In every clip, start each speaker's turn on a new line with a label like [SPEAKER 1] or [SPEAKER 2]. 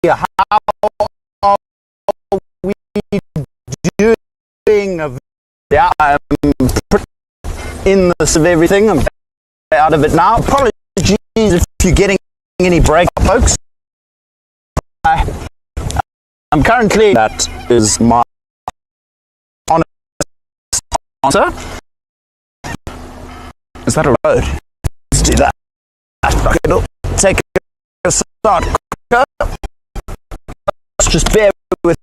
[SPEAKER 1] how are we doing? Yeah, I'm in this of everything. I'm out of it now. Apologies if you're getting any break, folks. I'm currently, that is my honest answer. Is that a road? Let's do that. It'll take a start. Just bear with.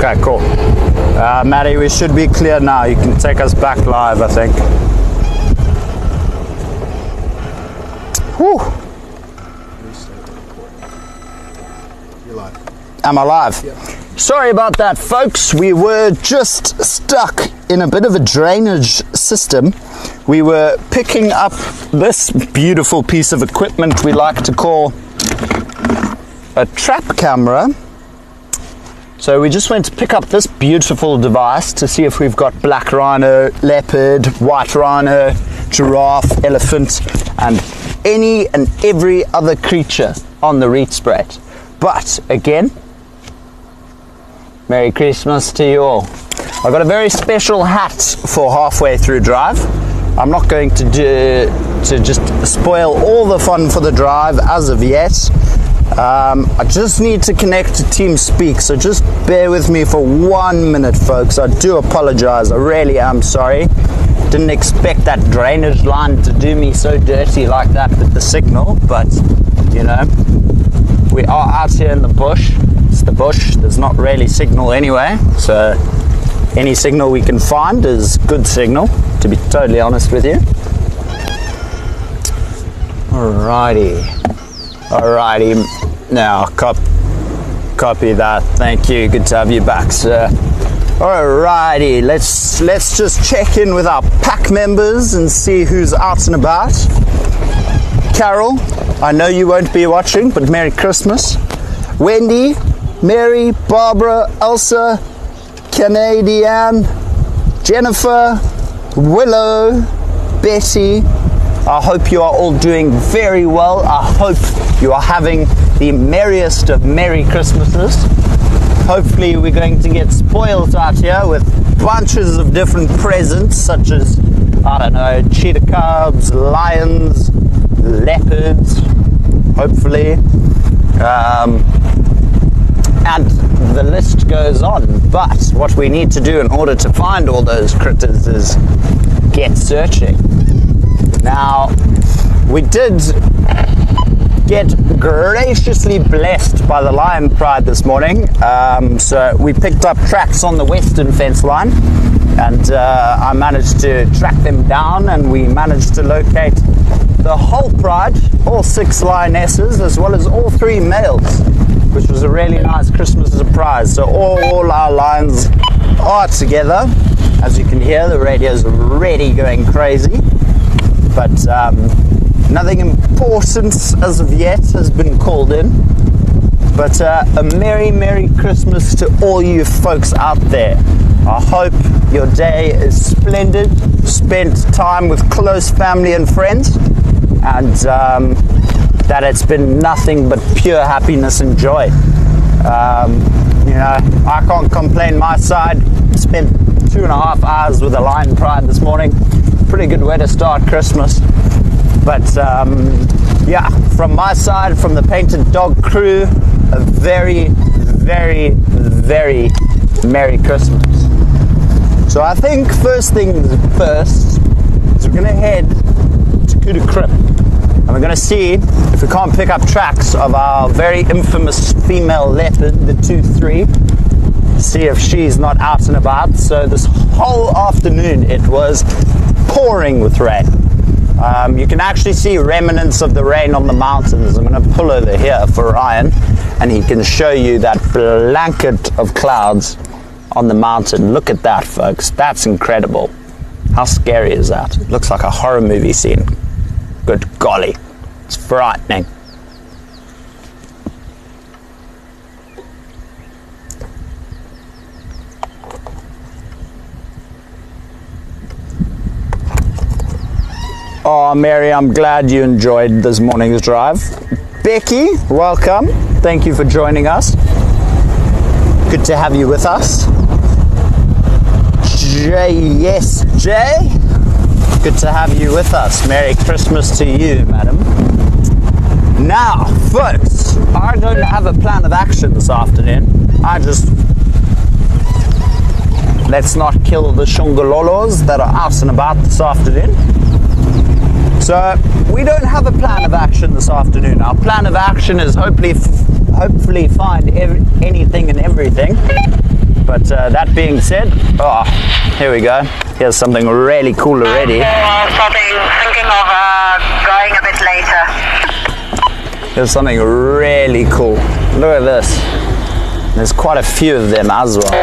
[SPEAKER 1] Okay, cool. Maddie, we should be clear now. You can take us back live, I think. Whew.
[SPEAKER 2] You're live.
[SPEAKER 1] Am I live?
[SPEAKER 2] Yep.
[SPEAKER 1] Sorry about that, folks. We were just stuck in a bit of a drainage system. We were picking up this beautiful piece of equipment we like to call a trap camera. So we just went to pick up this beautiful device to see if we've got black rhino, leopard, white rhino, giraffe, elephant, and any and every other creature on the Rietspruit. But again, Merry Christmas to you all. I've got a very special hat for halfway through drive. I'm not going to just spoil all the fun for the drive as of yet. I just need to connect to TeamSpeak, so just bear with me for 1 minute, folks. I do apologize. I really am sorry. Didn't expect that drainage line to do me so dirty like that with the signal, but you know, we are out here in the bush. It's the bush. There's not really signal anyway, so any signal we can find is good signal, to be totally honest with you. Alrighty. Now copy that. Thank you. Good to have you back, sir. Alrighty, let's just check in with our pack members and see who's out and about. Carol, I know you won't be watching, but Merry Christmas. Wendy, Mary, Barbara, Elsa, Canadian, Jennifer, Willow, Betty. I hope you are all doing very well. I hope you are having the merriest of Merry Christmases. Hopefully we're going to get spoiled out here with bunches of different presents, such as, I don't know, cheetah cubs, lions, leopards, hopefully. And the list goes on. But what we need to do in order to find all those critters is get searching. Now, we did get graciously blessed by the lion pride this morning. So we picked up tracks on the western fence line, and I managed to track them down, and we managed to locate the whole pride, all 6 lionesses, as well as all 3 males, which was a really nice Christmas surprise. So all our lions are together. As you can hear, the radio's already going crazy. But nothing important as of yet has been called in. But a Merry Christmas to all you folks out there. I hope your day is splendid, spent time with close family and friends, and that it's been nothing but pure happiness and joy. You know, I can't complain my side. Spent 2.5 hours with a lion pride this morning. Pretty good way to start Christmas. But yeah, from my side, from the Painted Dog crew, a very Merry Christmas. So I think first things first is we're gonna head to Kudu Krip, and we're gonna see if we can't pick up tracks of our very infamous female leopard, the 2-3, see if she's not out and about. So this whole afternoon it was pouring with rain. You can actually see remnants of the rain on the mountains. I'm going to pull over here for Ryan, and he can show you that blanket of clouds on the mountain. Look at that, folks. That's incredible. How scary is that? It looks like a horror movie scene. Good golly. It's frightening. Oh, Mary, I'm glad you enjoyed this morning's drive. Becky, welcome. Thank you for joining us. Good to have you with us. Yes, Jay. Good to have you with us. Merry Christmas to you, madam. Now, folks, I don't have a plan of action this afternoon. Let's not kill the shungololos that are out and about this afternoon. So we don't have a plan of action this afternoon. Our plan of action is hopefully find anything and everything. But that being said, oh, here we go. Here's something really cool already.
[SPEAKER 3] Thinking of going a bit later.
[SPEAKER 1] Here's something really cool. Look at this. There's quite a few of them as well.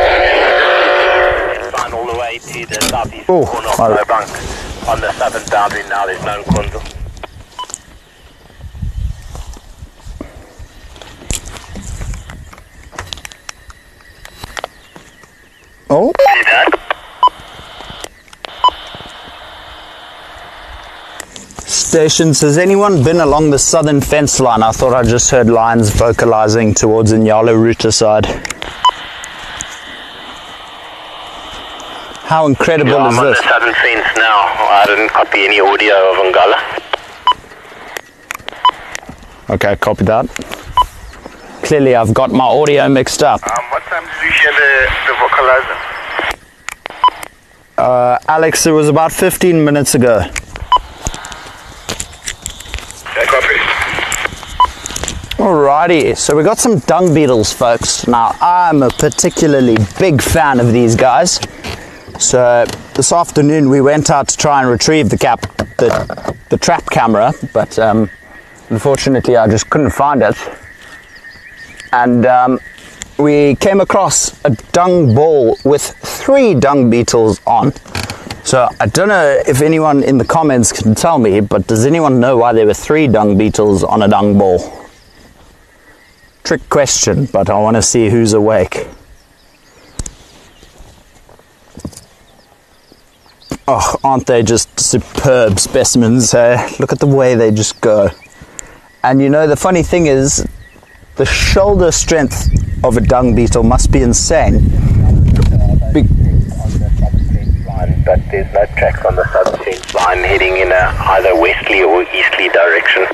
[SPEAKER 4] All the way to the southeast
[SPEAKER 1] Oh,
[SPEAKER 4] corner of Lowbank. On the southern boundary now, there's no Kundu.
[SPEAKER 1] Oh.
[SPEAKER 4] See that?
[SPEAKER 1] Stations, has anyone been along the southern fence line? I thought I just heard lions vocalizing towards Nyala Ruta side. How incredible
[SPEAKER 4] Yeah,
[SPEAKER 1] is
[SPEAKER 4] I'm on
[SPEAKER 1] this?
[SPEAKER 4] the southern fence now. I didn't copy any audio of Ngala.
[SPEAKER 1] Okay, copy that. Clearly I've got my audio mixed up.
[SPEAKER 4] What time did you hear the vocalizer?
[SPEAKER 1] Alex, it was about 15 minutes ago.
[SPEAKER 4] Okay, copy.
[SPEAKER 1] Alrighty, so we got some dung beetles, folks. Now, I'm a particularly big fan of these guys. So this afternoon we went out to try and retrieve the trap camera, but unfortunately I just couldn't find it. And we came across a dung ball with 3 dung beetles on. So I don't know if anyone in the comments can tell me, but does anyone know why there were 3 dung beetles on a dung ball? Trick question, but I want to see who's awake. Oh, aren't they just superb specimens, eh? Look at the way they just go. And you know, the funny thing is, the shoulder strength of a dung beetle must be insane.
[SPEAKER 4] But there's no tracks on the southern fence line heading in a either westerly or easterly direction.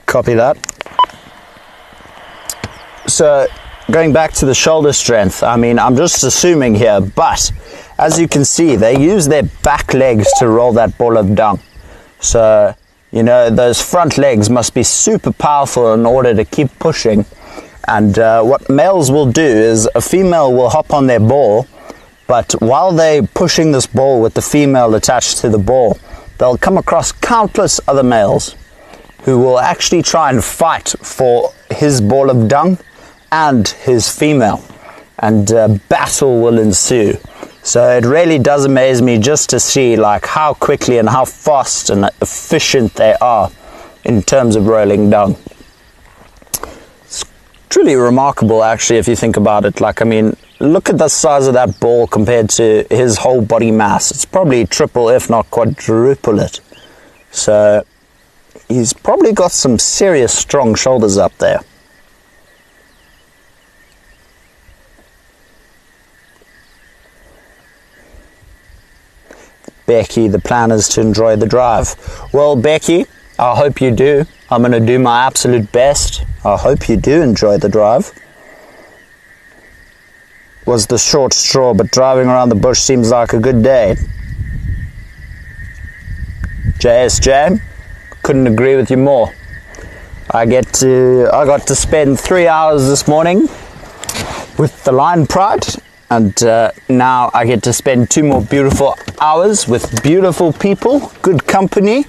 [SPEAKER 1] Copy that. So, going back to the shoulder strength, I mean, I'm just assuming here, but as you can see, they use their back legs to roll that ball of dung. So, you know, those front legs must be super powerful in order to keep pushing. And what males will do is a female will hop on their ball, but while they're pushing this ball with the female attached to the ball, they'll come across countless other males who will actually try and fight for his ball of dung and his female, and battle will ensue. So it really does amaze me just to see like how quickly and how fast and efficient they are in terms of rolling dung. It's truly remarkable actually if you think about it. Like, I mean, look at the size of that ball compared to his whole body mass. It's probably triple if not quadruple it. So he's probably got some serious strong shoulders up there. Becky, the plan is to enjoy the drive. Well, Becky, I hope you do. I'm going to do my absolute best. I hope you do enjoy the drive. Was the short straw, but driving around the bush seems like a good day. JSJ, couldn't agree with you more. I got to spend 3 hours this morning with the Lion Pride, and now I get to spend 2 more beautiful hours with beautiful people, good company,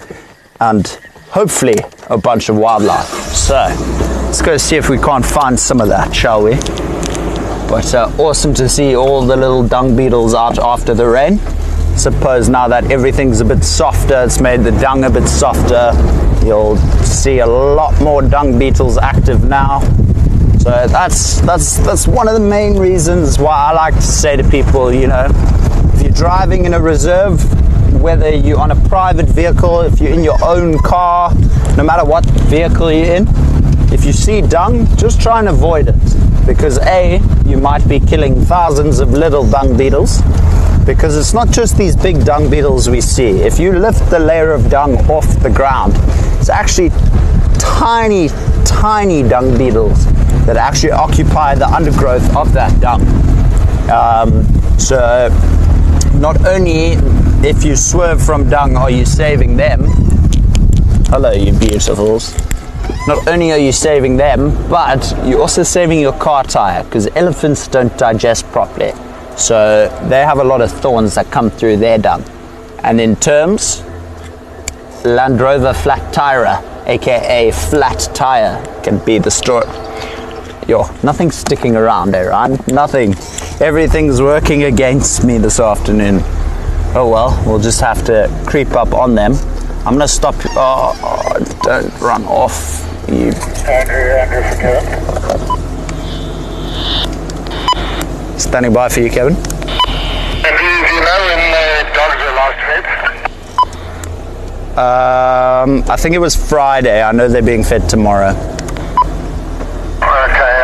[SPEAKER 1] and hopefully a bunch of wildlife. So let's go see if we can't find some of that, shall we? But awesome to see all the little dung beetles out after the rain. Suppose now that everything's a bit softer, it's made the dung a bit softer, you'll see a lot more dung beetles active now. So that's one of the main reasons why I like to say to people, you know, if you're driving in a reserve, whether you're on a private vehicle, if you're in your own car, no matter what vehicle you're in, if you see dung, just try and avoid it. Because A, you might be killing thousands of little dung beetles, because it's not just these big dung beetles we see. If you lift the layer of dung off the ground, it's actually tiny, tiny dung beetles that actually occupy the undergrowth of that dung. So not only if you swerve from dung are you saving them, hello you beautifuls, not only are you saving them, but you're also saving your car tire, because elephants don't digest properly. So they have a lot of thorns that come through their dung. And in terms, Land Rover flat tire, aka flat tire, can be the story. Yo, nothing's sticking around there, right? Nothing. Everything's working against me this afternoon. Oh well, we'll just have to creep up on them. I'm gonna stop. Oh, don't run off, you.
[SPEAKER 3] Andrew for Kevin.
[SPEAKER 1] Standing by for you, Kevin.
[SPEAKER 3] And do you know when the dogs were last fed?
[SPEAKER 1] I think it was Friday. I know they're being fed tomorrow.
[SPEAKER 3] Okay,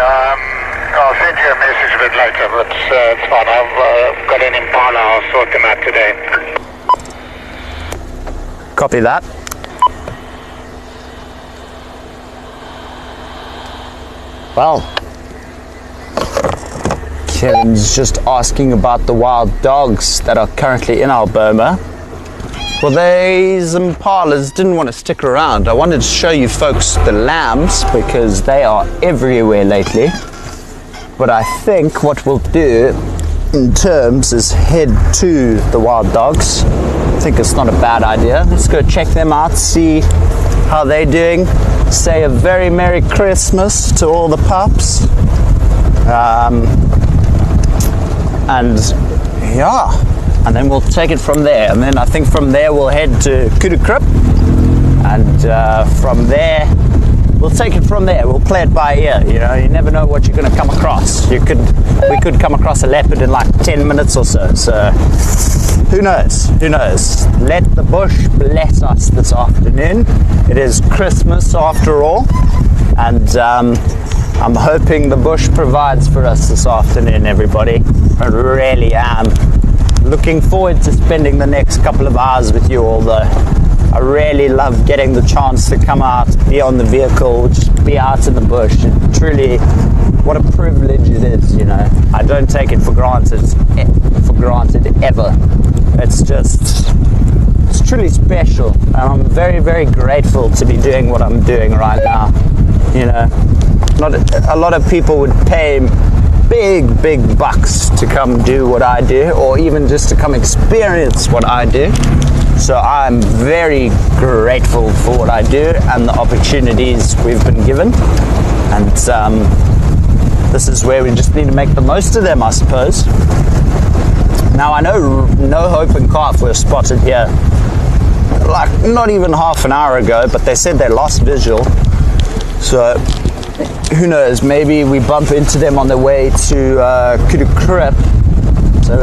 [SPEAKER 3] I'll send you a message a bit later, but it's fine. I've got an Impala. I'll sort them out today.
[SPEAKER 1] Copy that. Well, Kevin's just asking about the wild dogs that are currently in our boma. Well, these impalas didn't want to stick around. I wanted to show you folks the lambs because they are everywhere lately. But I think what we'll do in terms is head to the wild dogs. I think it's not a bad idea. Let's go check them out, see how they're doing. Say a very Merry Christmas to all the pups. And yeah, and then we'll take it from there. And then I think from there we'll head to Kudukrip, and from there we'll take it from there. We'll play it by ear. You know, you never know what you're going to come across. We could come across a leopard in like 10 minutes or so. So who knows? Who knows? Let the bush bless us this afternoon. It is Christmas after all, and I'm hoping the bush provides for us this afternoon, everybody. I really am. Looking forward to spending the next couple of hours with you all, though. I really love getting the chance to come out, be on the vehicle, just be out in the bush. It truly, what a privilege it is, you know. I don't take it for granted ever. It's truly special, and I'm very, very grateful to be doing what I'm doing right now. You know, not a lot of people would pay big bucks to come do what I do, or even just to come experience what I do. So I'm very grateful for what I do and the opportunities we've been given, and this is where we just need to make the most of them, I suppose. Now I know No Hope and Calf were spotted here like not even half an hour ago, but they said they lost visual, so who knows, maybe we bump into them on the way to Kudukrip. So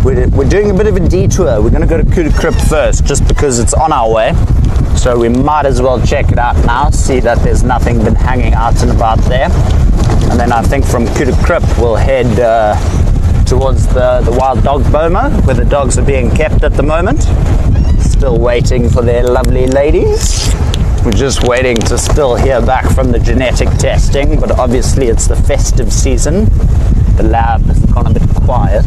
[SPEAKER 1] we're doing a bit of a detour. We're going to go to Kudukrip first, just because it's on our way. So we might as well check it out now, see that there's nothing been hanging out and about there. And then I think from Kudukrip we'll head towards the wild dog boma, where the dogs are being kept at the moment. Still waiting for their lovely ladies. We're just waiting to still hear back from the genetic testing, but obviously it's the festive season. The lab has gone a bit quiet.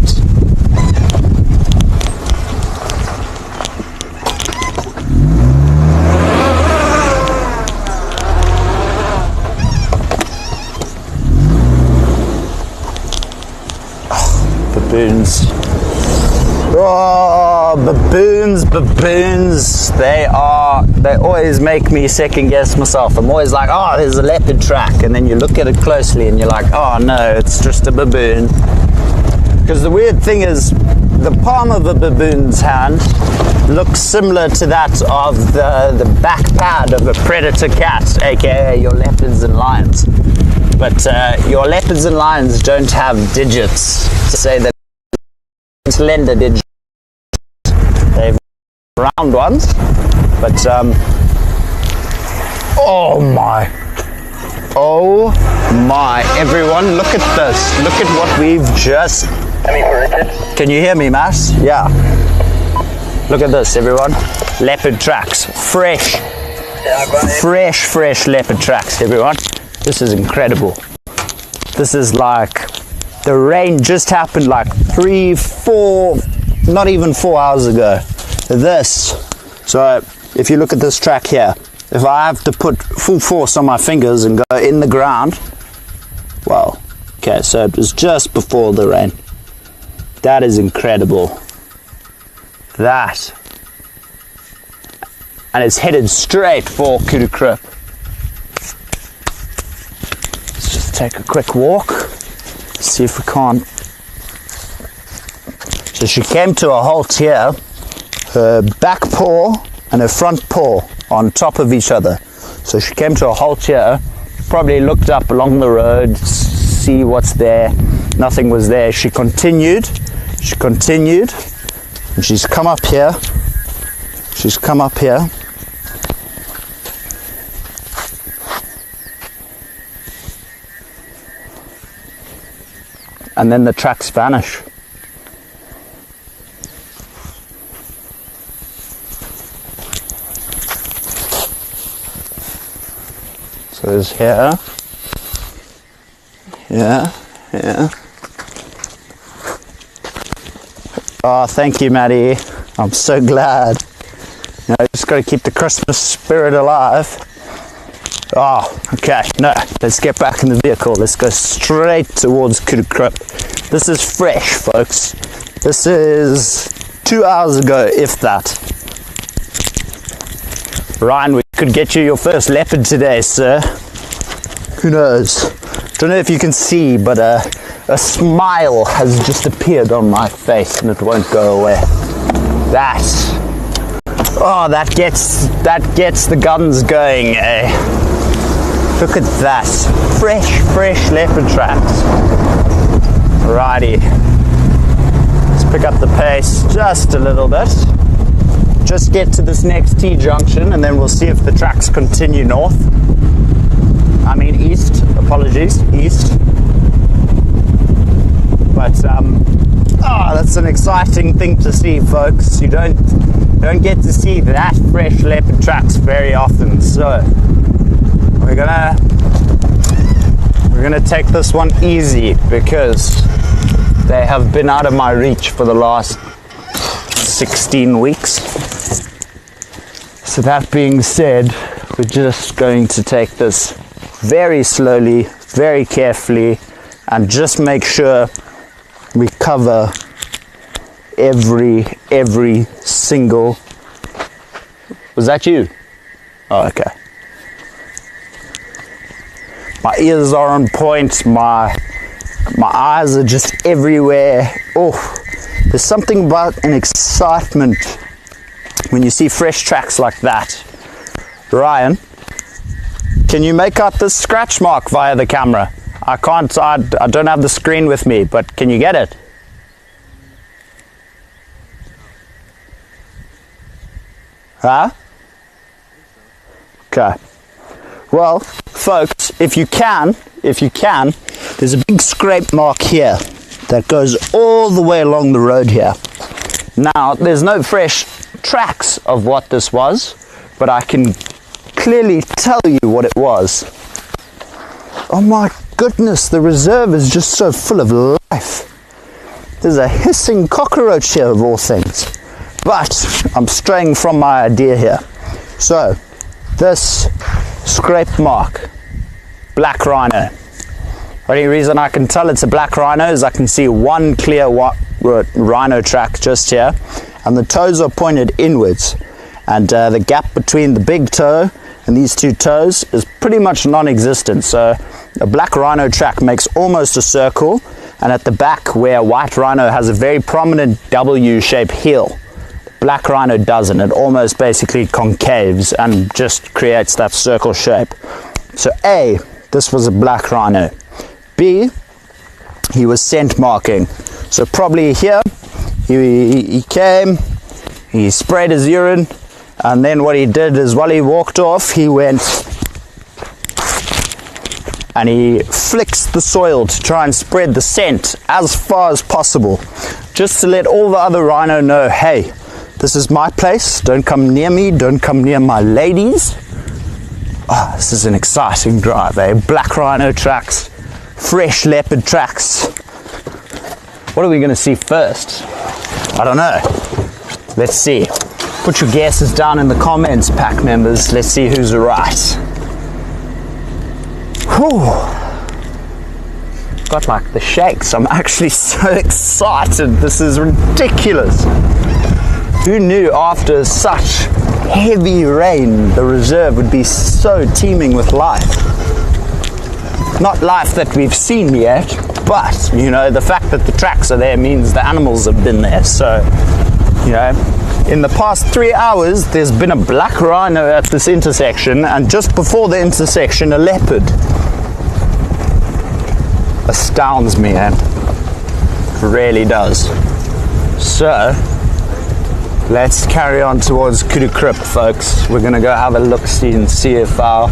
[SPEAKER 1] Oh, baboons. Oh, baboons, they always make me second guess myself. I'm always like, oh, there's a leopard track, and then you look at it closely and you're like, oh no, it's just a baboon. Because the weird thing is, the palm of a baboon's hand looks similar to that of the back pad of a predator cat, aka your leopards and lions. But your leopards and lions don't have digits to say that slender digits. They've round ones, but oh my, everyone, look at this. Look at what we've just. Can you hear me, Mas? Yeah. Look at this, everyone. Leopard tracks, fresh leopard tracks, everyone. This is incredible. This is like, the rain just happened like 3, 4, not even 4 hours ago. So if you look at this track here, if I have to put full force on my fingers and go in the ground, well, okay, so it was just before the rain. That is incredible. That. And it's headed straight for Kudu Krip. Let's just take a quick walk, see if we can't. So she came to a halt here. Her back paw and her front paw on top of each other. So she came to a halt here, probably looked up along the road, see what's there. Nothing was there. She continued, and she's come up here. She's come up here. And then the tracks vanish. So there's here. Oh, thank you, Maddie. I'm so glad. You know, just got to keep the Christmas spirit alive. Oh, okay. No, let's get back in the vehicle. Let's go straight towards Kudu Krip. This is fresh, folks. This is 2 hours ago, if that. Ryan, we could get you your first leopard today, sir. Who knows? Don't know if you can see, but a smile has just appeared on my face and it won't go away. That gets the guns going, eh? Look at that. Fresh leopard tracks. Righty. Let's pick up the pace just a little bit. Just get to this next T-junction and then we'll see if the tracks continue north. I mean east, apologies, east. But that's an exciting thing to see, folks. You don't get to see that fresh leopard tracks very often, so we're gonna take this one easy because they have been out of my reach for the last 16 weeks. So that being said, we're just going to take this very slowly, very carefully, and just make sure we cover every single. Was that you? Oh, okay. My ears are on point, my eyes are just everywhere. Oh, there's something about an excitement when you see fresh tracks like that. Ryan, can you make out this scratch mark via the camera? I can't, I don't have the screen with me, but can you get it? Huh? Okay. Well, folks, if you can, there's a big scrape mark here that goes all the way along the road here. Now, there's no fresh tracks of what this was, but I can clearly tell you what it was. Oh my goodness, the reserve is just so full of life. There's a hissing cockroach here of all things. But I'm straying from my idea here. So, this scrape mark, black rhino. Only reason I can tell it's a black rhino is I can see one clear rhino track just here, and the toes are pointed inwards, and the gap between the big toe and these two toes is pretty much non-existent. So a black rhino track makes almost a circle, and at the back where white rhino has a very prominent W-shaped heel, black rhino doesn't. It almost basically concaves and just creates that circle shape. So A, this was a black rhino. B, he was scent marking. So probably here, he came, he sprayed his urine, and then what he did is while he walked off, he went and he flicks the soil to try and spread the scent as far as possible, just to let all the other rhino know, hey, this is my place, don't come near me, don't come near my ladies. Oh, this is an exciting drive, eh? Black rhino tracks, fresh leopard tracks. What are we going to see first? I don't know. Let's see. Put your guesses down in the comments, pack members. Let's see who's right. Whew. Got like the shakes. I'm actually so excited. This is ridiculous. Who knew after such heavy rain the reserve would be so teeming with life? Not life that we've seen yet, but you know, the fact that the tracks are there means the animals have been there. So, you know, in the past 3 hours there's been a black rhino at this intersection, and just before the intersection a leopard. Astounds me, man. It really does. So let's carry on towards Kudu Krip, folks. We're gonna go have a look-see and see if our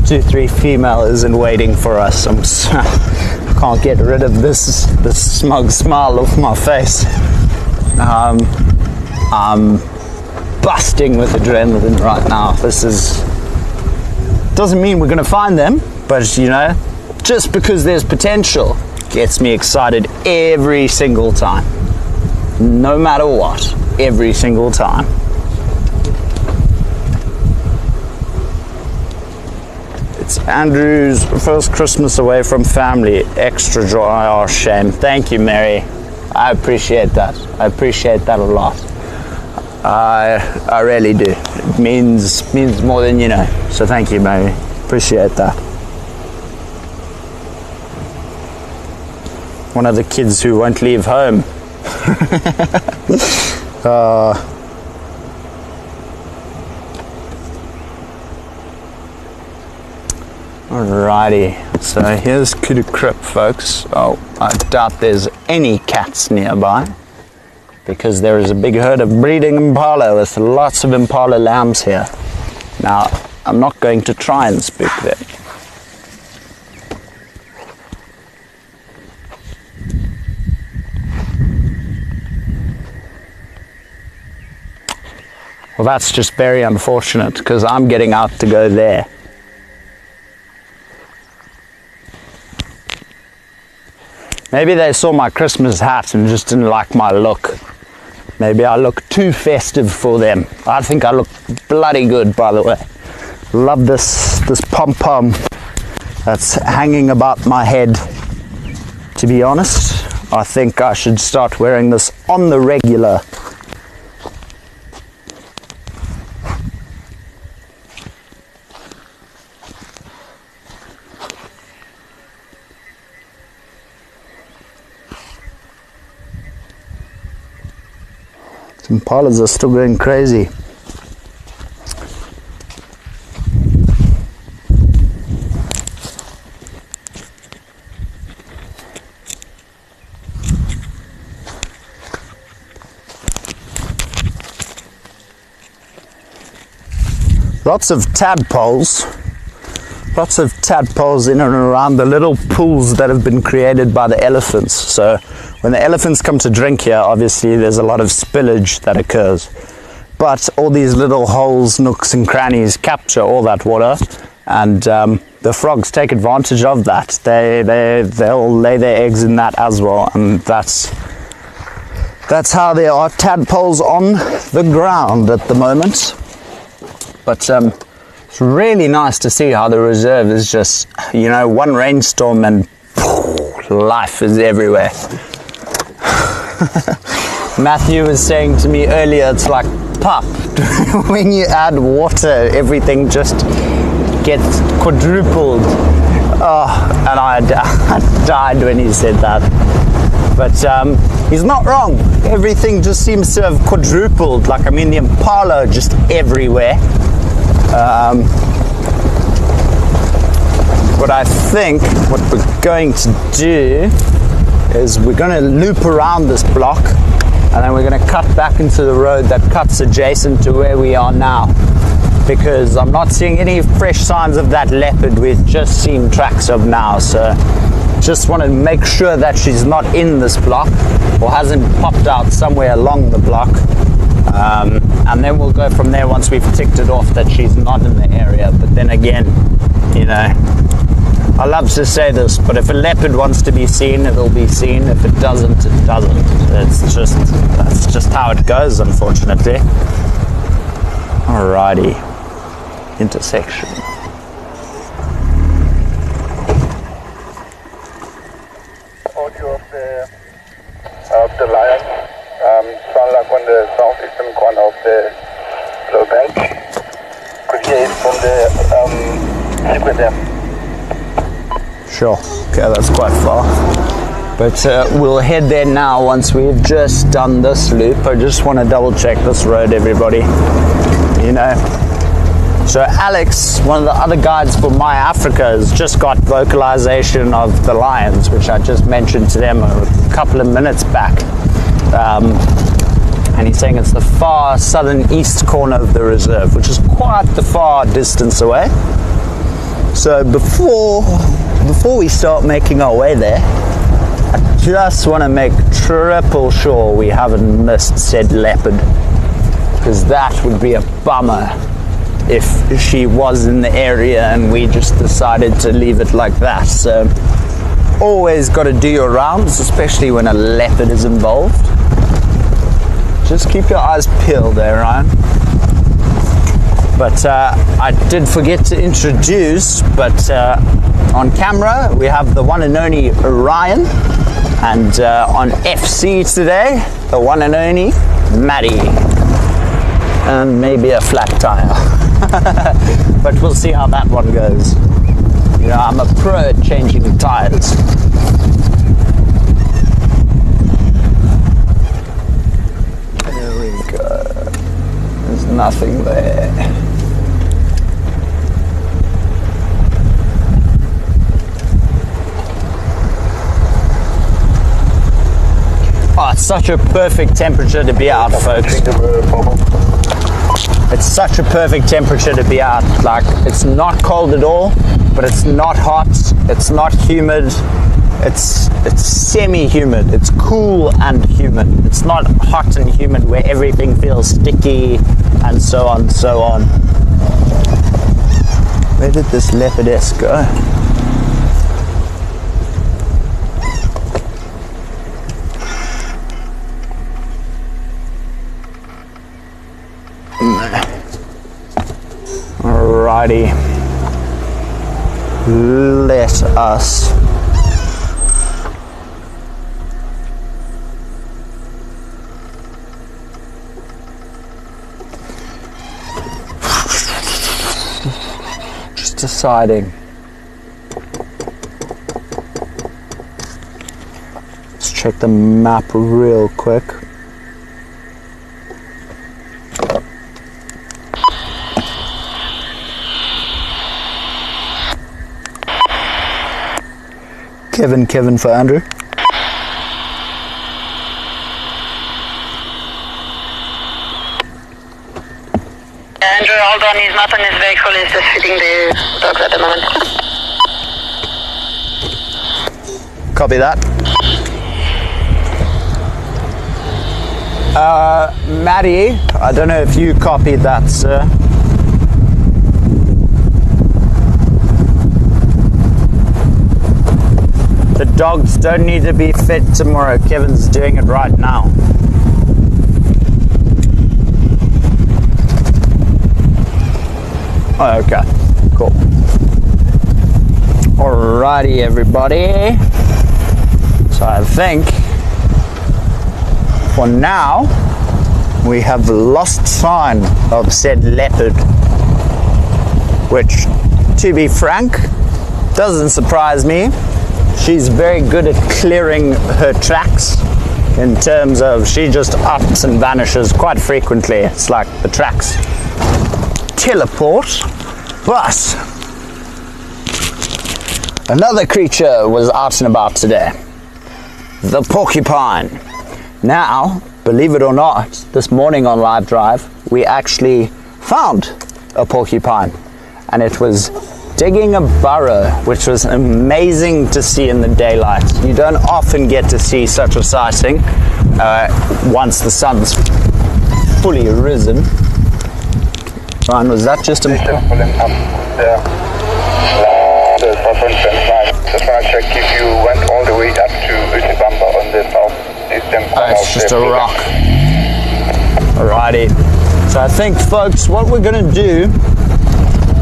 [SPEAKER 1] 2-3 female isn't waiting for us. I can't get rid of this smug smile off my face. I'm busting with adrenaline right now. This doesn't mean we're gonna find them, but you know, just because there's potential gets me excited every single time. No matter what, every single time. It's Andrew's first Christmas away from family. Extra joy. Oh, shame. Thank you, Mary. I appreciate that. I appreciate that a lot. I really do. It means more than you know. So thank you, Mary. Appreciate that. One of the kids who won't leave home. Alrighty, so here's Kudu Krip, folks. Oh, I doubt there's any cats nearby, because there is a big herd of breeding impala with lots of impala lambs here. Now, I'm not going to try and spook them. Well, that's just very unfortunate, because I'm getting out to go there. Maybe they saw my Christmas hat and just didn't like my look. Maybe I look too festive for them. I think I look bloody good, by the way. Love this pom-pom that's hanging about my head. To be honest, I think I should start wearing this on the regular. Impalas are still going crazy. Lots of tadpoles in and around the little pools that have been created by the elephants. So when the elephants come to drink here, obviously there's a lot of spillage that occurs. But all these little holes, nooks and crannies capture all that water, and the frogs take advantage of that. They'll lay their eggs in that as well, and that's how there are tadpoles on the ground at the moment. But it's really nice to see how the reserve is just, you know, one rainstorm and life is everywhere. Matthew was saying to me earlier, it's like pop. When you add water, everything just gets quadrupled. Oh, and I died when he said that. But he's not wrong. Everything just seems to have quadrupled. Like, I mean, the impala are just everywhere. But I think what we're going to do is we're going to loop around this block, and then we're going to cut back into the road that cuts adjacent to where we are now, because I'm not seeing any fresh signs of that leopard we've just seen tracks of now. So just want to make sure that she's not in this block or hasn't popped out somewhere along the block. And then we'll go from there once we've ticked it off that she's not in the area. But then again, you know, I love to say this, but if a leopard wants to be seen, it'll be seen. If it doesn't, it doesn't. That's just how it goes, unfortunately. Alrighty. Intersection.
[SPEAKER 4] Audio of the lion. Sound like on the southeastern corner of the low bank. Could hear it from the secret there.
[SPEAKER 1] Sure. Okay, that's quite far. But we'll head there now once we've just done this loop. I just want to double check this road, everybody. You know. So Alex, one of the other guides for My Africa, has just got vocalization of the lions, which I just mentioned to them a couple of minutes back. And he's saying it's the far southern east corner of the reserve, which is quite the far distance away. So before we start making our way there, I just want to make triple sure we haven't missed said leopard, because that would be a bummer if she was in the area and we just decided to leave it like that. So always got to do your rounds, especially when a leopard is involved. Just keep your eyes peeled there, Ryan. But I did forget to introduce, but on camera we have the one and only Ryan, and on FC today, the one and only Maddie. And maybe a flat tire. But we'll see how that one goes. You know, I'm a pro at changing tires. There we go. There's nothing there. Oh, it's such a perfect temperature to be out, folks. It's such a perfect temperature to be out. Like, it's not cold at all, but it's not hot, it's not humid, it's semi-humid, it's cool and humid. It's not hot and humid where everything feels sticky and so on, so on. Where did this leopardess go? Alrighty, let us just deciding. Let's check the map real quick. Kevin for Andrew.
[SPEAKER 5] Andrew, hold on, he's not on his vehicle, he's just feeding the dogs at the moment.
[SPEAKER 1] Copy that. Maddie, I don't know if you copied that, sir. The dogs don't need to be fed tomorrow. Kevin's doing it right now. Oh, okay, cool. Alrighty, everybody. So I think for now we have lost sign of said leopard, which, to be frank, doesn't surprise me. She's very good at clearing her tracks, in terms of she just ups and vanishes quite frequently. It's like the tracks teleport. But another creature was out and about today. The porcupine. Now, believe it or not, this morning on Live Drive, we actually found a porcupine, and it was digging a burrow, which was amazing to see in the daylight. You don't often get to see such a sighting once the sun's fully risen. Ryan, was that just a...
[SPEAKER 4] The fire check if you went all the way up to Rietspruit on the southeastern corner.
[SPEAKER 1] It's just a rock. Alrighty. So I think, folks, what we're going to do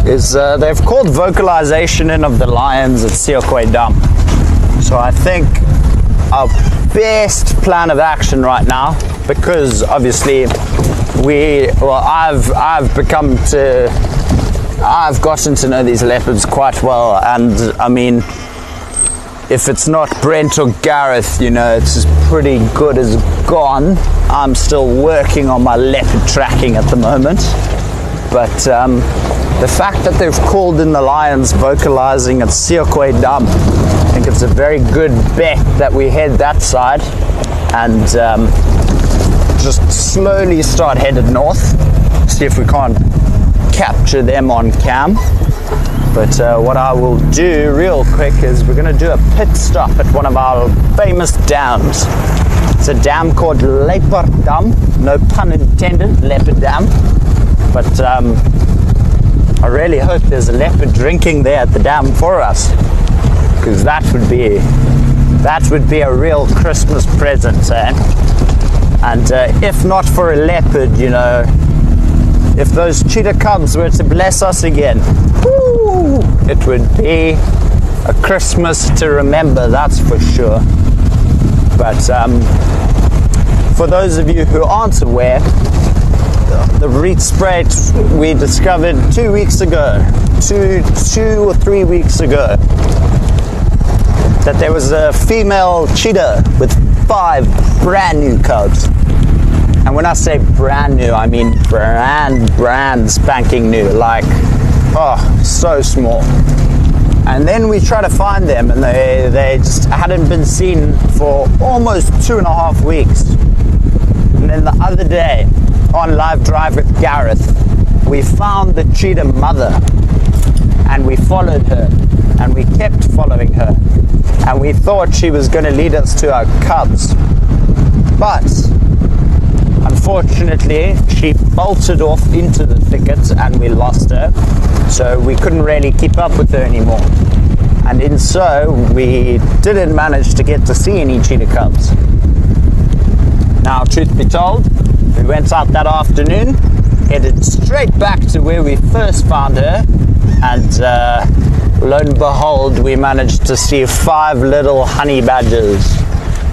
[SPEAKER 1] is they've called vocalization in of the lions at Siokwe Dam. So I think our best plan of action right now, because obviously I've gotten to know these leopards quite well, and I mean, if it's not Brent or Gareth, you know, it's as pretty good as gone. I'm still working on my leopard tracking at the moment, but the fact that they've called in the lions vocalizing at Siokwe Dam, I think it's a very good bet that we head that side and just slowly start headed north, see if we can't capture them on cam. But what I will do real quick is we're going to do a pit stop at one of our famous dams. It's a dam called Leopard Dam, no pun intended, Leopard Dam. But I really hope there's a leopard drinking there at the dam for us, because that would be a real Christmas present, eh? And if not for a leopard, you know, if those cheetah cubs were to bless us again, whoo, it would be a Christmas to remember, that's for sure. But for those of you who aren't aware, the Rietspruit we discovered 2 weeks ago, two or 3 weeks ago, that there was a female cheetah with 5 brand new cubs. And when I say brand new, I mean brand spanking new, like, oh, so small. And then we try to find them, and they just hadn't been seen for almost 2.5 weeks. And then the other day, on Live Drive with Gareth, we found the cheetah mother, and we followed her, and we kept following her, and we thought she was going to lead us to our cubs. But unfortunately, she bolted off into the thicket and we lost her, so we couldn't really keep up with her anymore. And in so, we didn't manage to get to see any cheetah cubs. Now, truth be told, we went out that afternoon, headed straight back to where we first found her, and lo and behold, we managed to see 5 little honey badgers.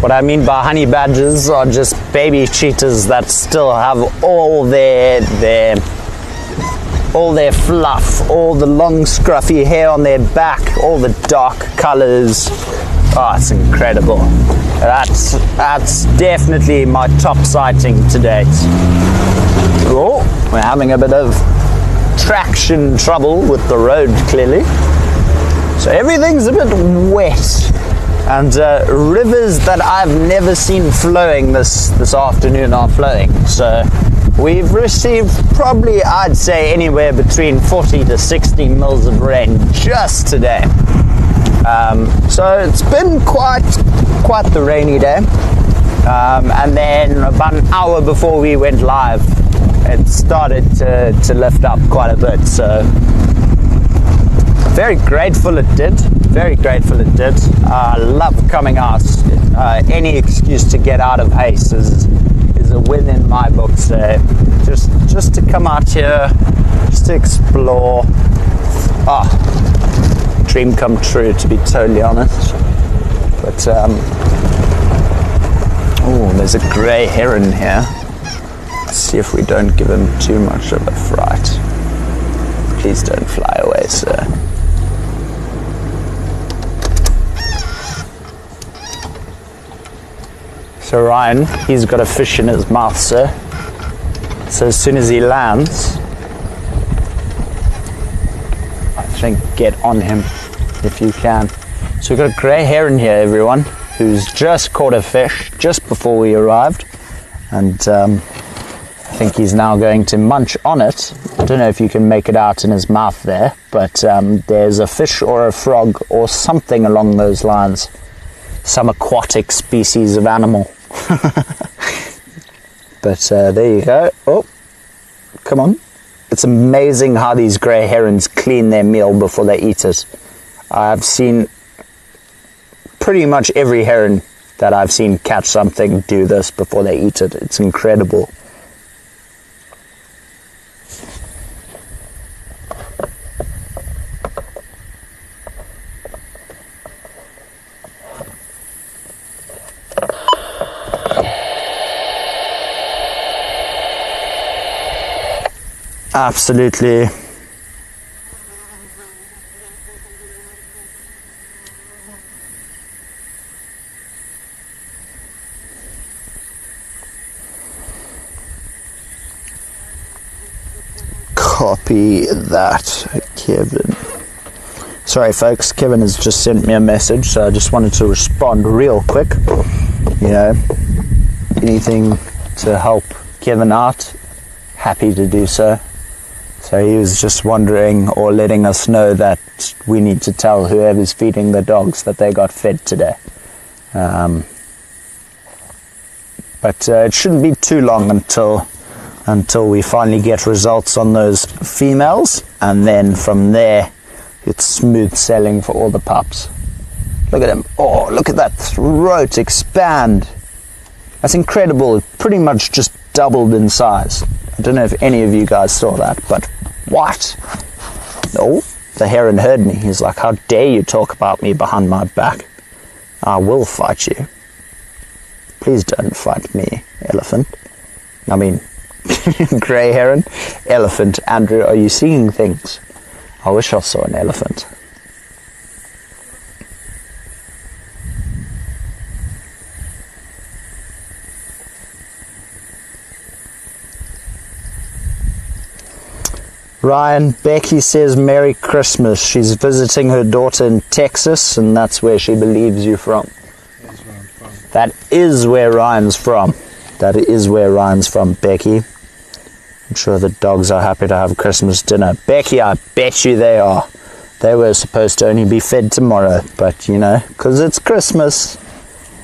[SPEAKER 1] What I mean by honey badgers are just baby cheetahs that still have all their fluff, all the long scruffy hair on their back, all the dark colors. Oh, it's incredible. That's definitely my top sighting to date. Oh, we're having a bit of traction trouble with the road, clearly. So everything's a bit wet. And rivers that I've never seen flowing this afternoon are flowing. So we've received probably, I'd say, anywhere between 40 to 60 mils of rain just today. So it's been quite the rainy day. And then about an hour before we went live, it started to lift up quite a bit. So very grateful it did. Very grateful it did. I love coming out. Any excuse to get out of haste is a win in my book. So just to come out here, just to explore. Dream come true, to be totally honest. But oh, there's a grey heron here. Let's see if we don't give him too much of a fright. Please don't fly away, sir. So Ryan, he's got a fish in his mouth, sir. So as soon as he lands, I think get on him if you can. So we've got a grey heron here, everyone, who's just caught a fish just before we arrived. And I think he's now going to munch on it. I don't know if you can make it out in his mouth there, but there's a fish or a frog or something along those lines. Some aquatic species of animal. But there you go. Oh, come on. It's amazing how these grey herons clean their meal before they eat it. I've seen pretty much every heron that I've seen catch something do this before they eat it. It's incredible. absolutely copy that, Kevin. Sorry folks, Kevin has just sent me a message, so I just wanted to respond real quick. You know, anything to help Kevin out, happy to do so. So he was just wondering or letting us know that we need to tell whoever's feeding the dogs that they got fed today. But it shouldn't be too long until we finally get results on those females, and then from there it's smooth sailing for all the pups. Look at him. Oh, look at that throat expand. That's incredible. It pretty much just doubled in size. I don't know if any of you guys saw that, but what? Oh, the heron heard me. He's like, how dare you talk about me behind my back? I will fight you. Please don't fight me, elephant. I mean, grey heron. Elephant. Andrew, are you seeing things? I wish I saw an elephant. Ryan, Becky says Merry Christmas. She's visiting her daughter in Texas, and that's where she believes you from.
[SPEAKER 2] That's where I'm from.
[SPEAKER 1] That is where Ryan's from. That is where Ryan's from, Becky. I'm sure the dogs are happy to have Christmas dinner. Becky, I bet you they are. They were supposed to only be fed tomorrow, but you know, because it's Christmas.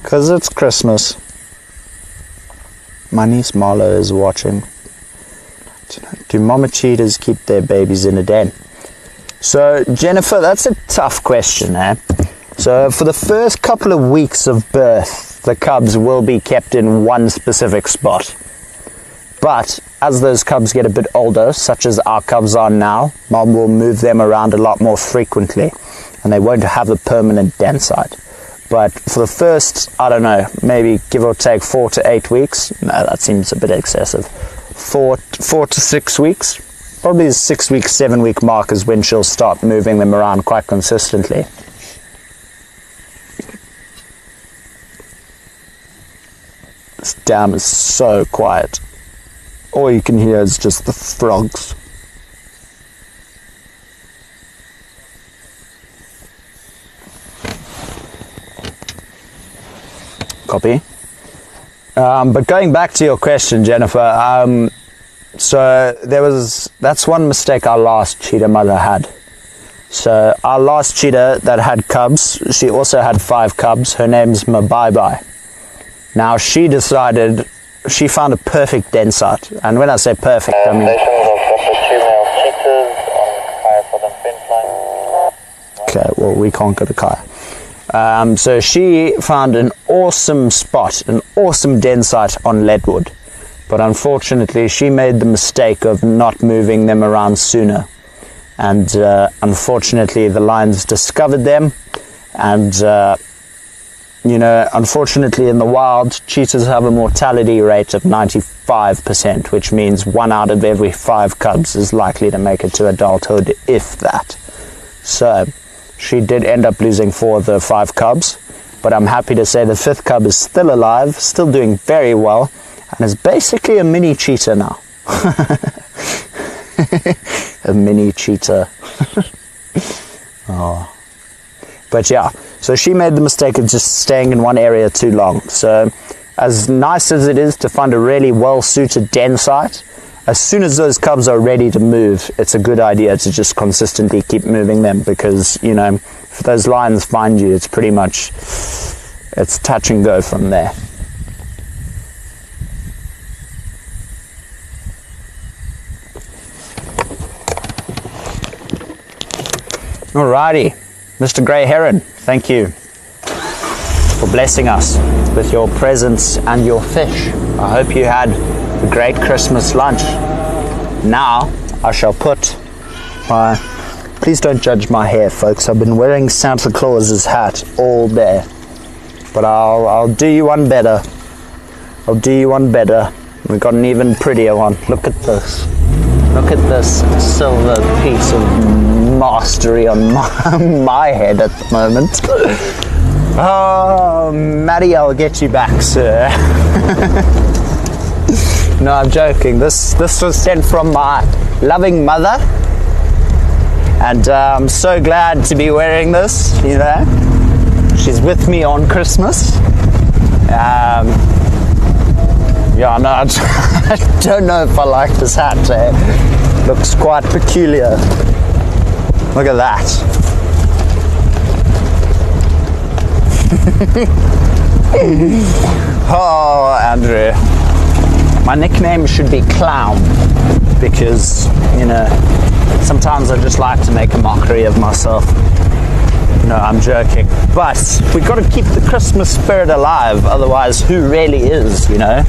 [SPEAKER 1] Because it's Christmas. My niece Marlo is watching. Do mama cheetahs keep their babies in a den? So, Jennifer, that's a tough question, eh? So, for the first couple of weeks of birth, the cubs will be kept in one specific spot. But as those cubs get a bit older, such as our cubs are now, mom will move them around a lot more frequently, and they won't have a permanent den site. But for the first, I don't know, maybe give or take 4 to 8 weeks, no, that seems a bit excessive. 4 to 6 weeks, probably the 6 week, 7 week mark is when she'll start moving them around quite consistently. This dam is so quiet. All you can hear is just the frogs. Copy. But going back to your question, Jennifer, so that's one mistake our last cheetah mother had. So our last cheetah that had cubs, she also had 5 cubs. Her name's Mabai. Now she decided, she found a perfect den site. And when I say perfect, I mean... Okay, well, we can't go to Kaya. So she found an awesome spot, an awesome den site on Leadwood. But unfortunately, she made the mistake of not moving them around sooner. And unfortunately, the lions discovered them. And, you know, unfortunately in the wild, cheetahs have a mortality rate of 95%, which means 1 out of every 5 cubs is likely to make it to adulthood, if that. So she did end up losing 4 of the 5 cubs, but I'm happy to say the 5th cub is still alive, still doing very well, and is basically a mini cheetah now. A mini cheetah. Oh. But yeah, so she made the mistake of just staying in one area too long. So as nice as it is to find a really well-suited den site, as soon as those cubs are ready to move, it's a good idea to just consistently keep moving them, because, you know, if those lions find you, it's pretty much, it's touch and go from there. Alrighty, Mr. Grey Heron, thank you for blessing us with your presence and your fish. I hope you had a great Christmas lunch. Now I shall put my, please don't judge my hair, folks, I've been wearing Santa Claus's hat all day, but I'll do you one better. I'll do you one better. We've got an even prettier one. Look at this. Look at this silver piece of mastery on my head at the moment. Oh, Maddie, I'll get you back, sir. No, I'm joking. This was sent from my loving mother, and I'm so glad to be wearing this. You know, she's with me on Christmas. Yeah, no, I don't know if I like this hat. Looks quite peculiar. Look at that. Oh, Andrew. My nickname should be Clown, because, you know, sometimes I just like to make a mockery of myself. No, I'm joking. But we've got to keep the Christmas spirit alive, otherwise who really is, you know?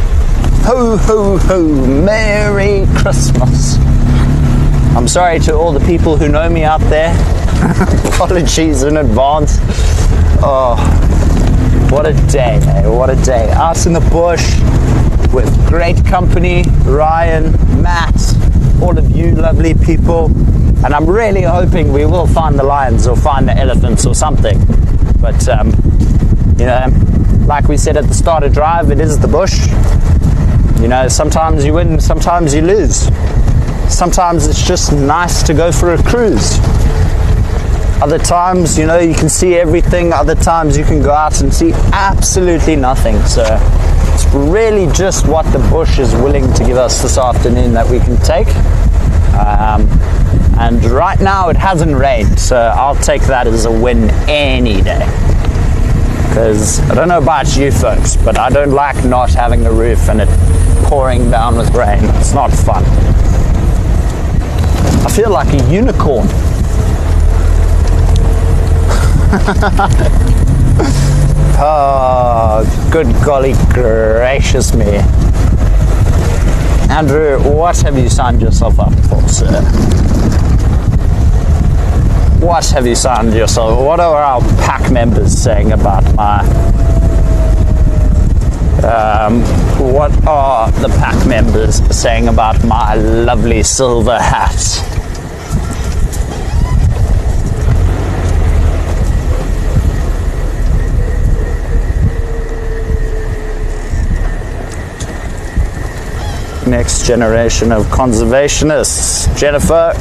[SPEAKER 1] Ho, ho, ho, Merry Christmas. I'm sorry to all the people who know me out there. Apologies in advance. Oh, what a day, eh? What a day. Out in the bush with great company, Ryan, Matt, all of you lovely people. And I'm really hoping we will find the lions or find the elephants or something. But, you know, like we said at the start of drive, it is the bush. You know, sometimes you win, sometimes you lose. Sometimes it's just nice to go for a cruise. Other times, you know, you can see everything. Other times you can go out and see absolutely nothing. So it's really just what the bush is willing to give us this afternoon that we can take. And right now it hasn't rained, so I'll take that as a win any day. Because I don't know about you folks, but I don't like not having a roof and it pouring down with rain. It's not fun. I feel like a unicorn. Oh, good golly gracious me. Andrew, what have you signed yourself up for, sir? What have you signed yourself? What are our pack members saying about my... what are the pack members saying about my lovely silver hat? Next generation of conservationists. Jennifer,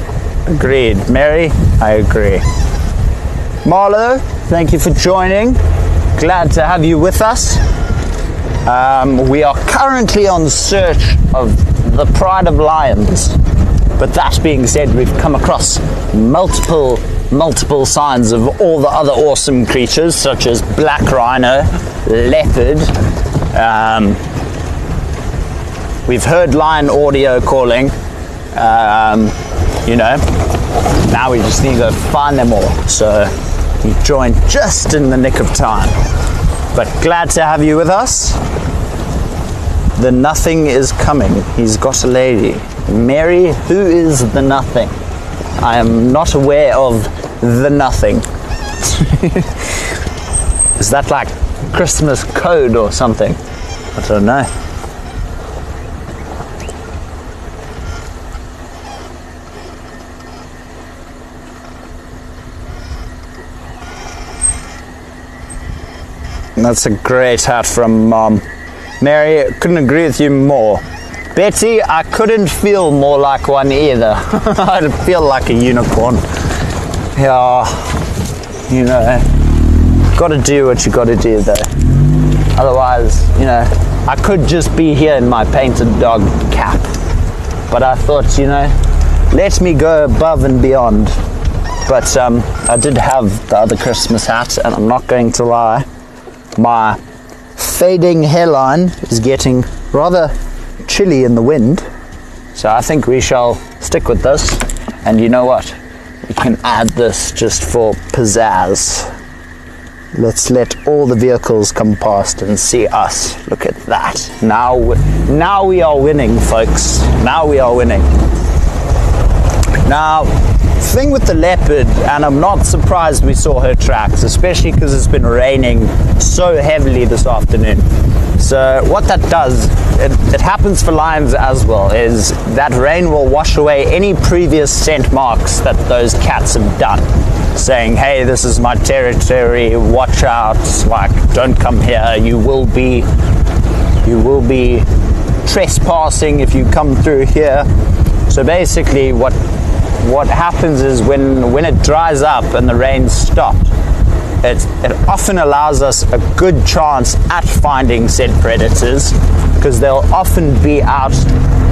[SPEAKER 1] agreed. Mary, I agree. Marlo, thank you for joining. Glad to have you with us. We are currently on search of the pride of lions. But that being said, we've come across multiple signs of all the other awesome creatures, such as black rhino, leopard, we've heard lion audio calling, you know, now we just need to go find them all. So you joined just in the nick of time. But glad to have you with us. The nothing is coming. He's got a lady. Mary, who is the nothing? I am not aware of the nothing. Is that like Christmas code or something? I don't know. That's a great hat from Mom. Mary, couldn't agree with you more. Betty, I couldn't feel more like one either. I feel like a unicorn. Yeah, you know, gotta do what you gotta do though. Otherwise, you know, I could just be here in my painted dog cap. But I thought, you know, let me go above and beyond. But I did have the other Christmas hat, and I'm not going to lie, my fading hairline is getting rather chilly in the wind, so I think we shall stick with this. And you know what, we can add this just for pizzazz. Let's let all the vehicles come past and see us. Look at that. Now we are winning, folks. Now we are winning. Now thing with the leopard, and I'm not surprised we saw her tracks, especially because it's been raining so heavily this afternoon. So what that does, it happens for lions as well, is that rain will wash away any previous scent marks that those cats have done, saying, hey, this is my territory, watch out, like, don't come here, you will be trespassing if you come through here. So basically what happens is when it dries up and the rain stopped, it often allows us a good chance at finding said predators, because they'll often be out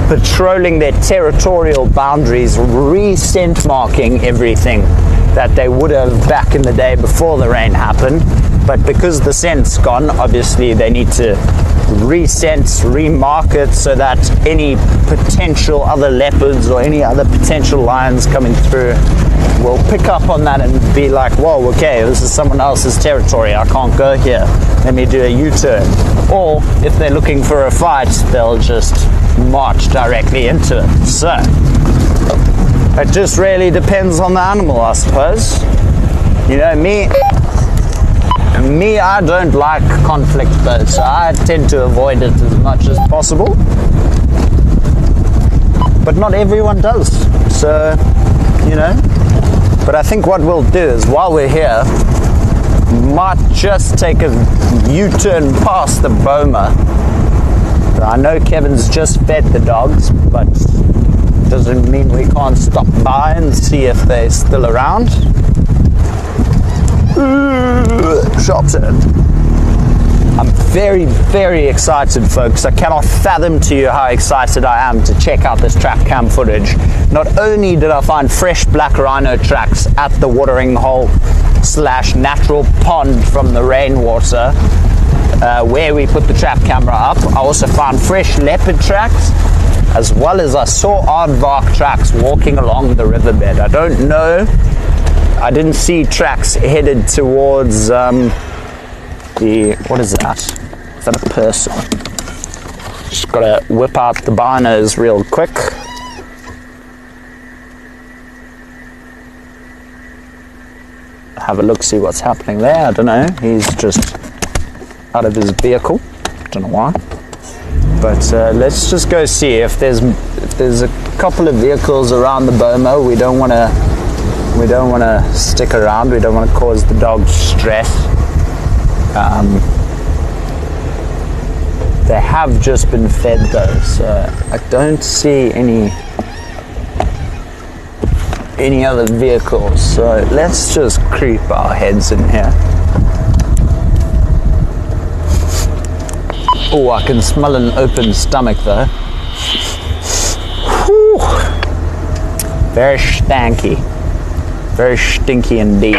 [SPEAKER 1] patrolling their territorial boundaries, re-scent marking everything that they would have back in the day before the rain happened. But because the scent's gone, obviously they need to re-scent, remark it, so that any potential other leopards or any other potential lions coming through will pick up on that and be like, whoa, okay, this is someone else's territory, I can't go here, let me do a U-turn. Or if they're looking for a fight, they'll just march directly into it. So it just really depends on the animal, I suppose. You know, me, I don't like conflict though, so I tend to avoid it as much as possible. But not everyone does, so, you know. But I think what we'll do is, while we're here, might just take a U-turn past the boma. I know Kevin's just fed the dogs, but doesn't mean we can't stop by and see if they're still around. Sharp turn. I'm very, very excited, folks. I cannot fathom to you how excited I am to check out this trap cam footage. Not only did I find fresh black rhino tracks at the watering hole / natural pond from the rainwater where we put the trap camera up, I also found fresh leopard tracks, as well as I saw aardvark tracks walking along the riverbed. I don't know, I didn't see tracks headed towards what is that? Is that a person? Just gotta whip out the binos real quick. Have a look, see what's happening there. I don't know, he's just out of his vehicle, don't know why. But let's just go see if there's a couple of vehicles around the boma. We don't want to stick around, we don't want to cause the dogs stress. They have just been fed though, so I don't see any other vehicles, so let's just creep our heads in here. Oh, I can smell an open stomach though. Whew. Very stanky, very stinky indeed.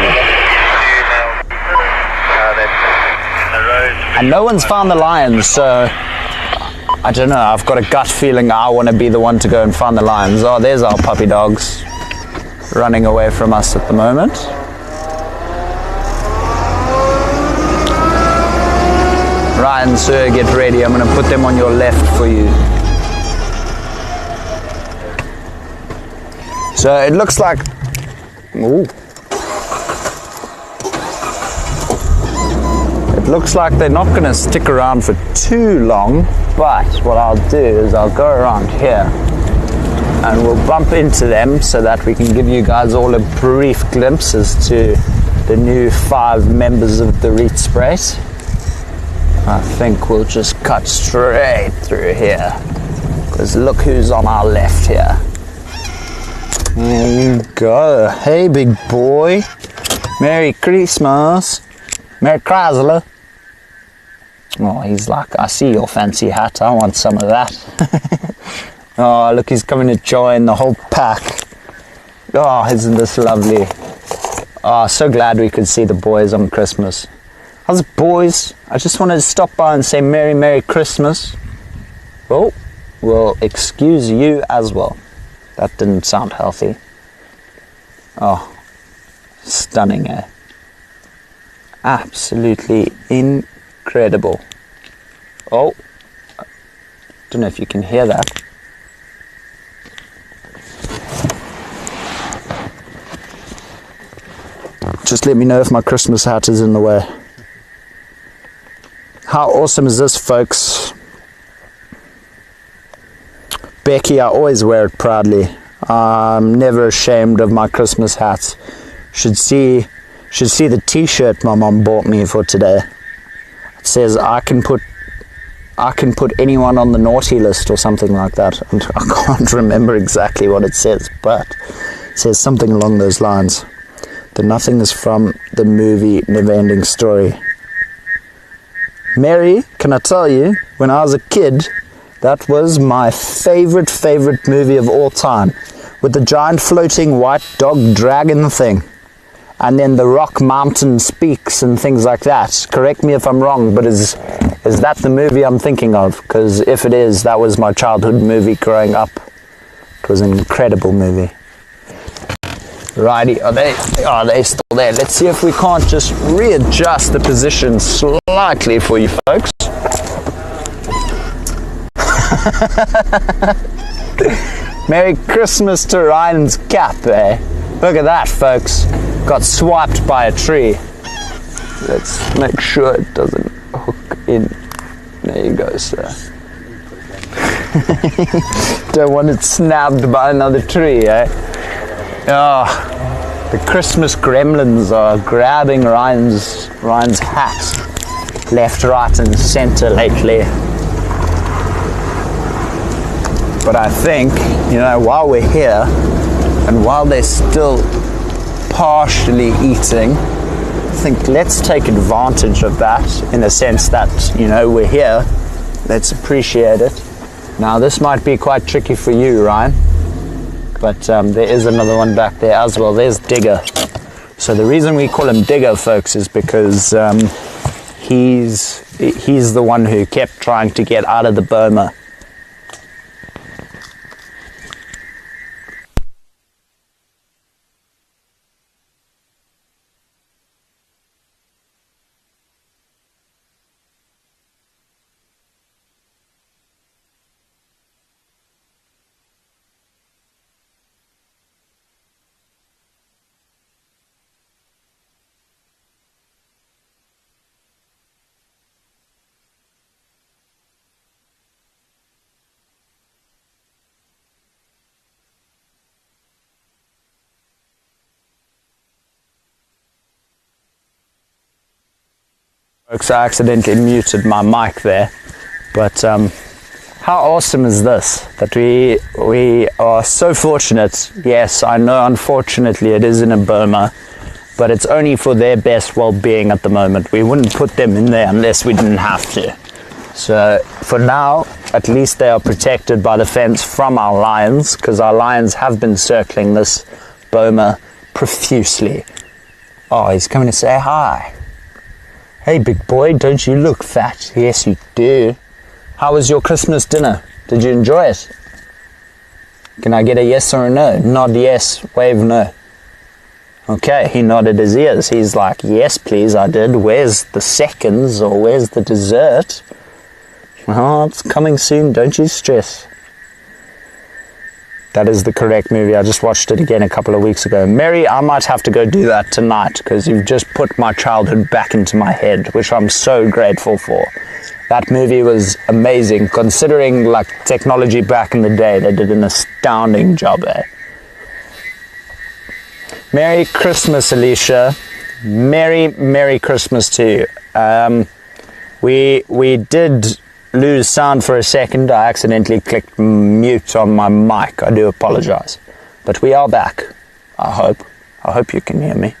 [SPEAKER 1] And no one's found the lions, so I don't know, I've got a gut feeling I want to be the one to go and find the lions. Oh, there's our puppy dogs running away from us at the moment. Ryan, sir, get ready. I'm going to put them on your left for you. So it looks like... Ooh. Looks like they're not going to stick around for too long, but what I'll do is I'll go around here and we'll bump into them so that we can give you guys all a brief glimpse as to the new 5 members of the Rietspruit. I think we'll just cut straight through here, because look who's on our left here. There you go. Hey, big boy. Merry Christmas. Merry Chrysler. Oh, he's like, I see your fancy hat, I want some of that. Oh, look, he's coming to join the whole pack. Oh, isn't this lovely? Oh, so glad we could see the boys on Christmas. How's it, boys? I just wanted to stop by and say Merry, Merry Christmas. Well, we'll excuse you as well. That didn't sound healthy. Oh, stunning, eh? Absolutely incredible. Oh, don't know if you can hear that. Just let me know if my Christmas hat is in the way. How awesome is this, folks? Becky, I always wear it proudly. I'm never ashamed of my Christmas hat. Should see the t-shirt my mom bought me for today. It says I can put anyone on the naughty list or something like that. And I can't remember exactly what it says, but it says something along those lines. The nothing is from the movie Never-Ending Story. Mary, can I tell you, when I was a kid, that was my favorite movie of all time, with the giant floating white dog dragon thing, and then the rock mountain speaks and things like that. Correct me if I'm wrong, but is that the movie I'm thinking of? Because if it is, that was my childhood movie growing up. It was an incredible movie. Righty, are they still there? Let's see if we can't just readjust the position slightly for you folks. Merry Christmas to Ryan's cap, eh? Look at that, folks. Got swiped by a tree. Let's make sure it doesn't hook in. There you go, sir. Don't want it snapped by another tree, eh? Oh, the Christmas gremlins are grabbing Ryan's hat left, right and center lately. But I think, while we're here and while they're still partially eating, I think let's take advantage of that in the sense that, we're here. Let's appreciate it. Now, this might be quite tricky for you, Ryan. But there is another one back there as well. There's Digger. So the reason we call him Digger, folks, is because he's the one who kept trying to get out of the boma. Folks, I accidentally muted my mic there, but how awesome is this, that we are so fortunate. Yes, I know unfortunately it is in a boma, but it's only for their best well-being at the moment. We wouldn't put them in there unless we didn't have to. So for now, at least they are protected by the fence from our lions, because our lions have been circling this boma profusely. Oh, he's coming to say hi. Hey, big boy, don't you look fat? Yes, you do. How was your Christmas dinner? Did you enjoy it? Can I get a yes or a no? Nod yes, wave no. Okay, he nodded his ears. He's like, yes, please, I did. Where's the seconds or where's the dessert? Oh, it's coming soon, don't you stress. That is the correct movie. I just watched it again a couple of weeks ago. Mary, I might have to go do that tonight because you've just put my childhood back into my head, which I'm so grateful for. That movie was amazing. Considering like technology back in the day, they did an astounding job there. Merry Christmas, Alicia. Merry Christmas to you. We did lose sound for a second. I accidentally clicked mute on my mic. I do apologize, but we are back. I hope you can hear me.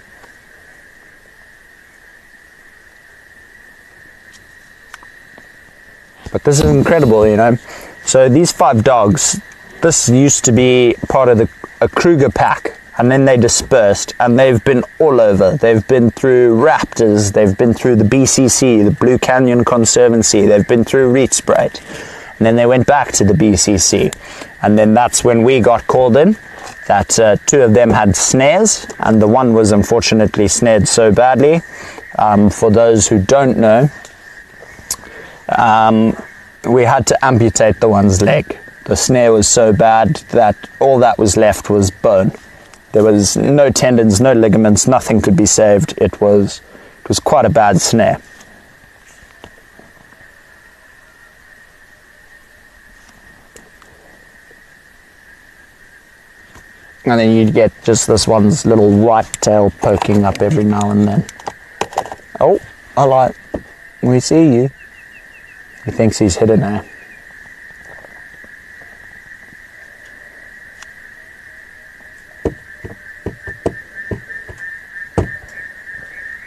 [SPEAKER 1] But this is incredible, So these 5 dogs, this used to be part of a Kruger pack, and then they dispersed, and they've been all over. They've been through raptors, they've been through the BCC, the Blue Canyon Conservancy, they've been through Rietspruit, and then they went back to the BCC. And then that's when we got called in, that 2 of them had snares, and the one was unfortunately snared so badly. For those who don't know, we had to amputate the one's leg. The snare was so bad that all that was left was bone. There was no tendons, no ligaments, nothing could be saved. It was quite a bad snare. And then you'd get just this one's little white tail poking up every now and then. Oh, I like, we see you. He thinks he's hidden there.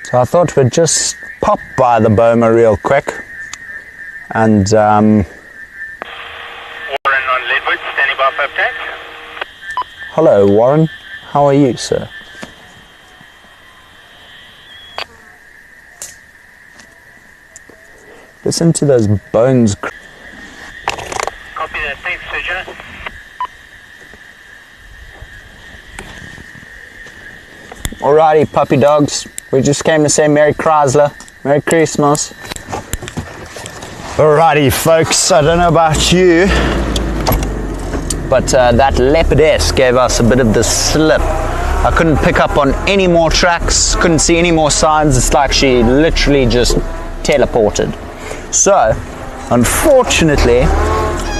[SPEAKER 1] So I thought we'd just pop by the boma real quick and
[SPEAKER 3] Warren on Leopard, standing by for update.
[SPEAKER 1] hello Warren, how are you, sir? Listen to those bones.
[SPEAKER 3] Copy that, thanks, Sergeant.
[SPEAKER 1] Alrighty, puppy dogs. We just came to say Merry Chrysler, Merry Christmas. Alrighty, folks. I don't know about you, but that Leopardess gave us a bit of the slip. I couldn't pick up on any more tracks, couldn't see any more signs. It's like she literally just teleported. So, unfortunately,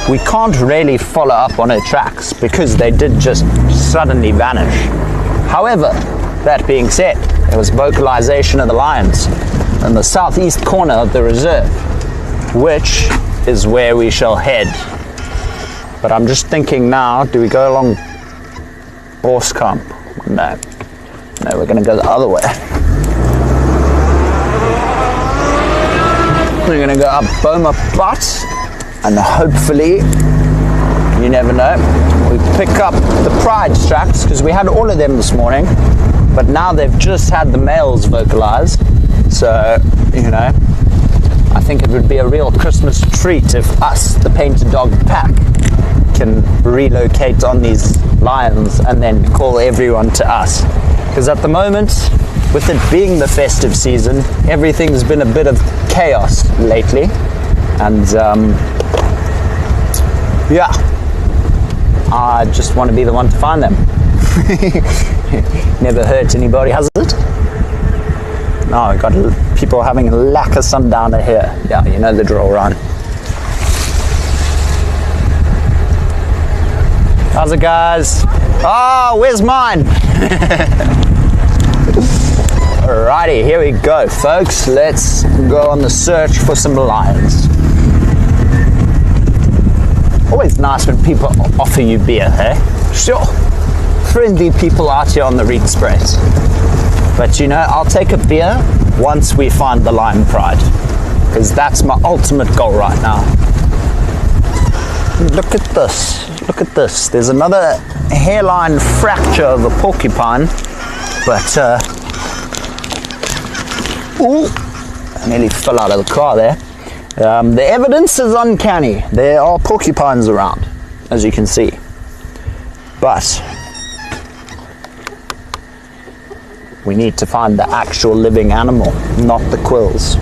[SPEAKER 1] we can't really follow up on her tracks because they did just suddenly vanish. However, that being said, there was vocalization of the lions in the southeast corner of the reserve, which is where we shall head. But I'm just thinking now, do we go along Borskamp? No, we're going to go the other way. We're going to go up Boma Butt, and hopefully, you never know, we pick up the pride tracks, because we had all of them this morning, but now they've just had the males vocalize. So, you know, I think it would be a real Christmas treat if us, the Painted Dog Pack, can relocate on these lions and then call everyone to us. Because at the moment, with it being the festive season, everything's been a bit of chaos lately. And yeah, I just want to be the one to find them. Never hurt anybody, has it? No, we've got people having a lack of sundowner here. Yeah, you know the drill, Ryan. How's it, guys? Oh, where's mine? Alrighty, here we go, folks. Let's go on the search for some lions. Always nice when people offer you beer, hey? Sure. Friendly people out here on the Rietspruit. But you know, I'll take a beer once we find the lion pride, because that's my ultimate goal right now. Look at this. Look at this. There's another hairline fracture of a porcupine, but ooh, I nearly fell out of the car there. The evidence is uncanny. There are porcupines around, as you can see, but we need to find the actual living animal, not the quills.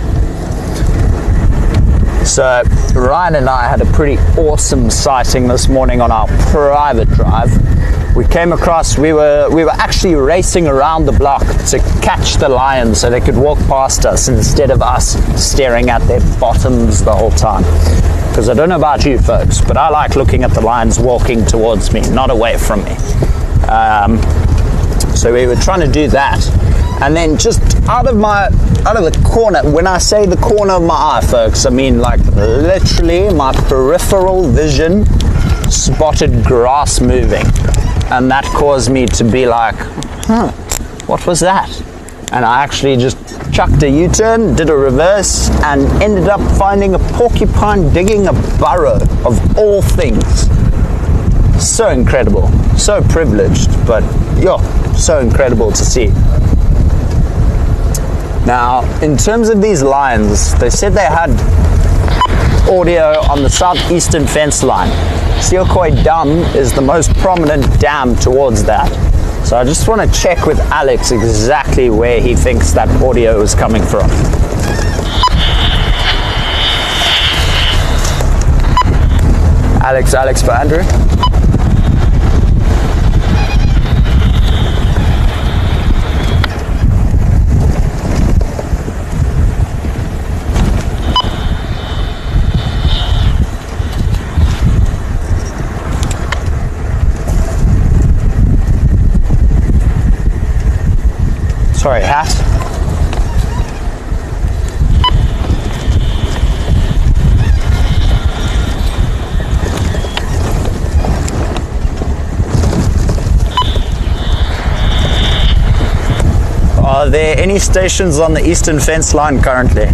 [SPEAKER 1] So Ryan and I had a pretty awesome sighting this morning on our private drive. We came across, we were actually racing around the block to catch the lions so they could walk past us instead of us staring at their bottoms the whole time. Because I don't know about you folks, but I like looking at the lions walking towards me, not away from me. So we were trying to do that, and then just out of the corner, when I say the corner of my eye, folks, I mean like literally my peripheral vision spotted grass moving, and that caused me to be like, what was that? And I actually just chucked a U-turn, did a reverse, and ended up finding a porcupine digging a burrow, of all things. So incredible, so privileged, but yeah, so incredible to see. Now, in terms of these lions, they said they had audio on the southeastern fence line. Sealcoy Dam is the most prominent dam towards that. So I just want to check with Alex exactly where he thinks that audio is coming from. Alex for Andrew. sorry, hat. Are there any stations on the eastern fence line currently?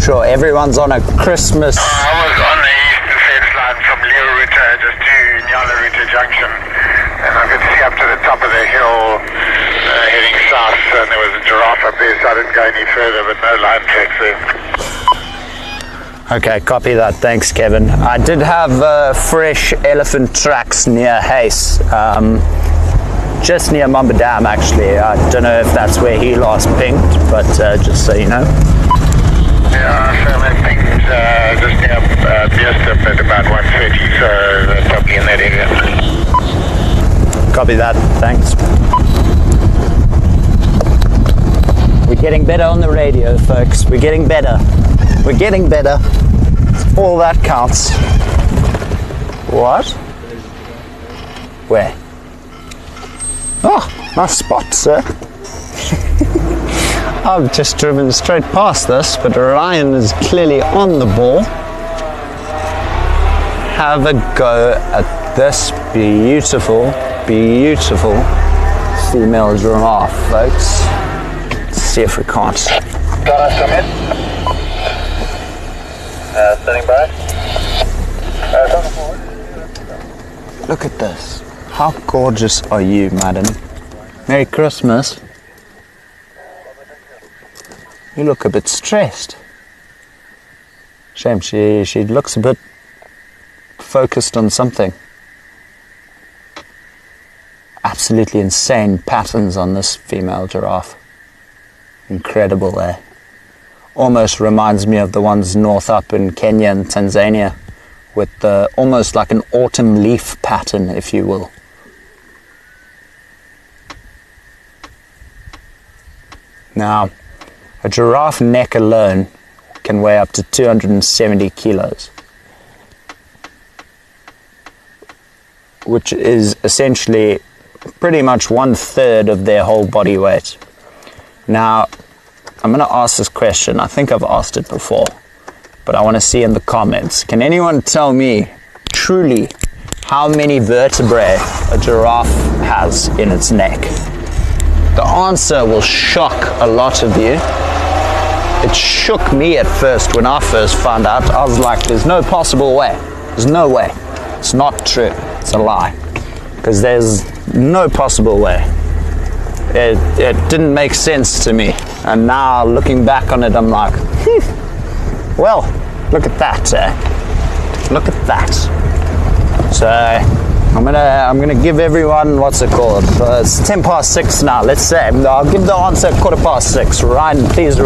[SPEAKER 1] Sure, everyone's on a Christmas.
[SPEAKER 3] I was on the eastern fence line from Leopard just to Nyala Junction, and I could see up to the top of the hill heading south, and there was a giraffe up there, so I didn't go any further, but no line tracks there.
[SPEAKER 1] Okay, copy that. Thanks, Kevin. I did have fresh elephant tracks near Hayes, just near Mamba Dam, actually. I don't know if that's where he last pinged, but just so you know.
[SPEAKER 3] Yeah, so I think just near Bierstep at about 1:30, so probably in that area.
[SPEAKER 1] Copy that. Thanks. We're getting better on the radio, folks. We're getting better. We're getting better. All that counts. What? Where? Oh, nice spot, sir. I've just driven straight past this, but Ryan is clearly on the ball. Have a go at this beautiful, beautiful female giraffe, folks. Let's see if we can't.
[SPEAKER 4] Got us, come in. Standing by. Coming forward.
[SPEAKER 1] Look at this. How gorgeous are you, madam? Merry Christmas. You look a bit stressed. Shame, she looks a bit focused on something. Absolutely insane patterns on this female giraffe. Incredible, eh? Almost reminds me of the ones north up in Kenya and Tanzania, with the almost like an autumn leaf pattern, if you will. Now, a giraffe neck alone can weigh up to 270 kilos, which is essentially pretty much 1/3 of their whole body weight. Now, I'm going to ask this question. I think I've asked it before, but I want to see in the comments. Can anyone tell me truly how many vertebrae a giraffe has in its neck? The answer will shock a lot of you. It shook me at first when I first found out. I was like, there's no possible way. There's no way. It's not true. It's a lie. Because there's no possible way. It didn't make sense to me. And now looking back on it, I'm like, well, look at that. Look at that. So I'm gonna give everyone, what's it called? It's 6:10 now. Let's say I'll give the answer 6:15. Ryan, please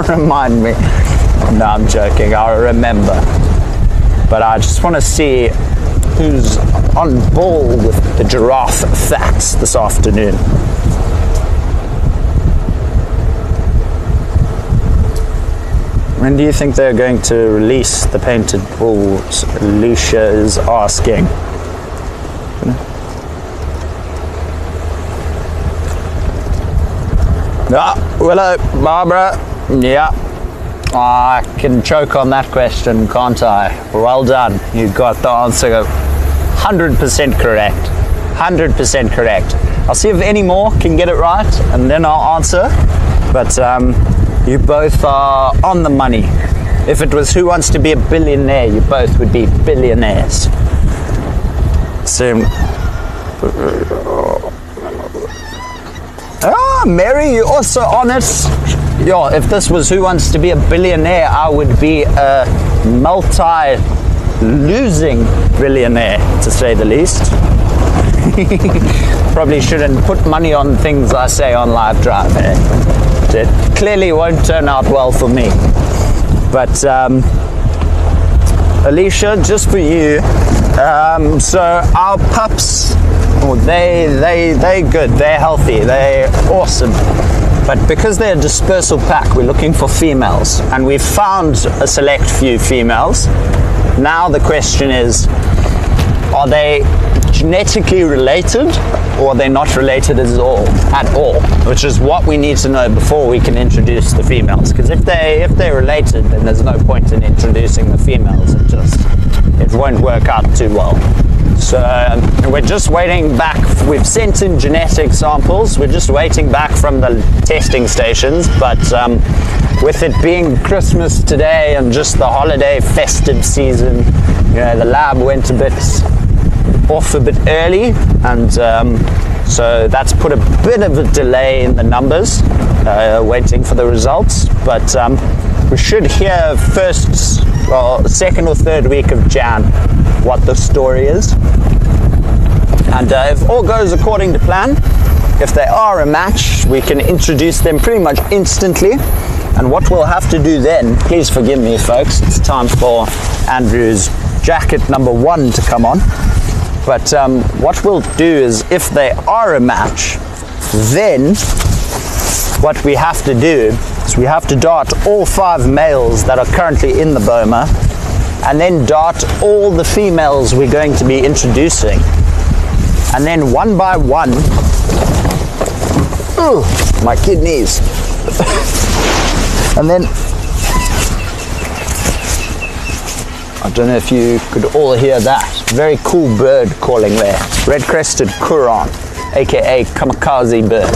[SPEAKER 1] remind me. No, I'm joking. I'll remember. But I just want to see who's on ball with the giraffe facts this afternoon. When do you think they're going to release the painted bulls? Alicia is asking. Hello, Barbara. Yeah, I can choke on that question, can't I? Well done. You got the answer 100% correct. 100% correct. I'll see if any more can get it right, and then I'll answer. But you both are on the money. If it was Who Wants to Be a Billionaire, you both would be billionaires. So, Mary, you're also on it. Yeah, if this was Who Wants to Be a Billionaire, I would be a multi-losing billionaire, to say the least. Probably shouldn't put money on things I say on live drive, eh? It clearly won't turn out well for me. But Alicia, just for you, so our pups, they good, they're healthy, they're awesome. But because they're a dispersal pack, we're looking for females, and we've found a select few females. Now the question is, are they genetically related, or are they not related at all? Which is what we need to know before we can introduce the females. Because if they're related, then there's no point in introducing the females. It won't work out too well. So we're just waiting back. We've sent in genetic samples. We're just waiting back from the testing stations. But with it being Christmas today and just the holiday festive season, the lab went off a bit early, and so that's put a bit of a delay in the numbers, waiting for the results. But we should hear second or third week of Jan what the story is. And if all goes according to plan, if they are a match, we can introduce them pretty much instantly. And what we'll have to do then, please forgive me folks, it's time for Andrew's jacket number 1 to come on. But what we'll do is, if they are a match, then what we have to do is we have to dart all 5 males that are currently in the boma, and then dart all the females we're going to be introducing. And then one by one, my kidneys. And then, I don't know if you could all hear that. Very cool bird calling there. Red-crested Kuran, aka kamikaze bird.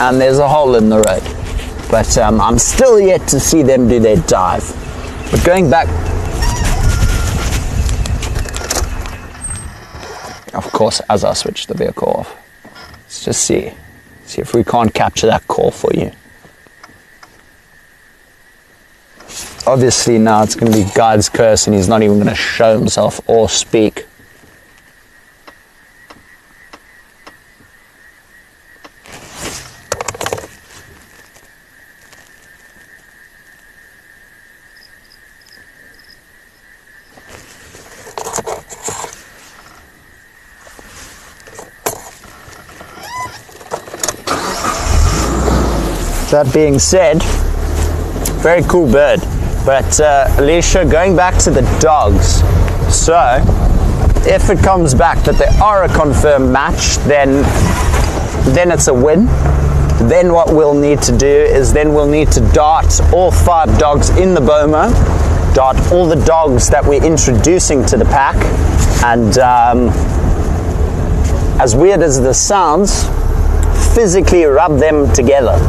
[SPEAKER 1] And there's a hole in the road. But I'm still yet to see them do their dive. But going back, of course, as I switch the vehicle off, let's just see if we can't capture that call for you. Obviously now it's going to be God's curse and he's not even going to show himself or speak. That being said, very cool bird. But Alicia, going back to the dogs, so if it comes back that they are a confirmed match, then it's a win. Then what we'll need to do is we'll need to dart all 5 dogs in the boma, dart all the dogs that we're introducing to the pack, and as weird as this sounds, physically rub them together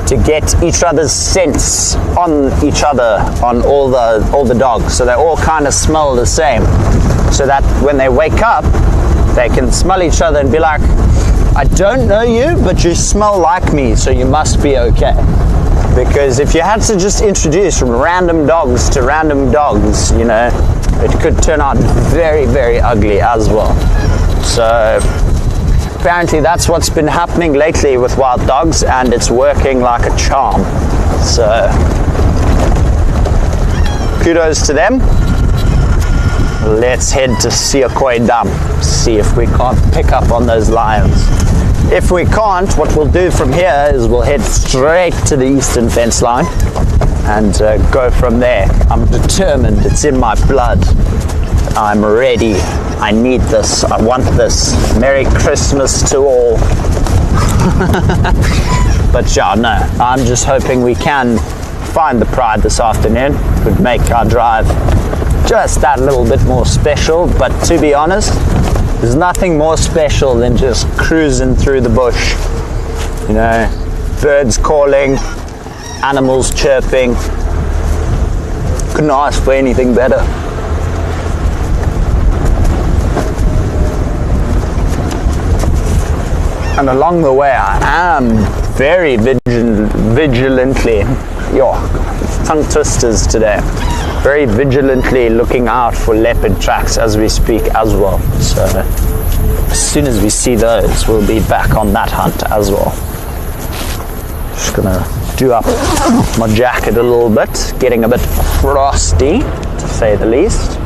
[SPEAKER 1] to get each other's scents on each other, on all the dogs, so they all kind of smell the same, so that when they wake up they can smell each other and be like, I don't know you, but you smell like me, so you must be okay. Because if you had to just introduce random dogs to random dogs, it could turn out very, very ugly as well. So apparently that's what's been happening lately with wild dogs, and it's working like a charm. So kudos to them. Let's head to Siakoi Dam, see if we can't pick up on those lions. If we can't, what we'll do from here is we'll head straight to the eastern fence line and go from there. I'm determined, it's in my blood. I'm ready. I need this. I want this. Merry Christmas to all. But yeah, no, I'm just hoping we can find the pride this afternoon. It would make our drive just that little bit more special. But to be honest, there's nothing more special than just cruising through the bush. Birds calling, animals chirping. Couldn't ask for anything better. And along the way, I am very vigilantly, tongue twisters today, very vigilantly looking out for leopard tracks as we speak as well. So as soon as we see those, we'll be back on that hunt as well. Just gonna do up my jacket a little bit, getting a bit frosty, to say the least.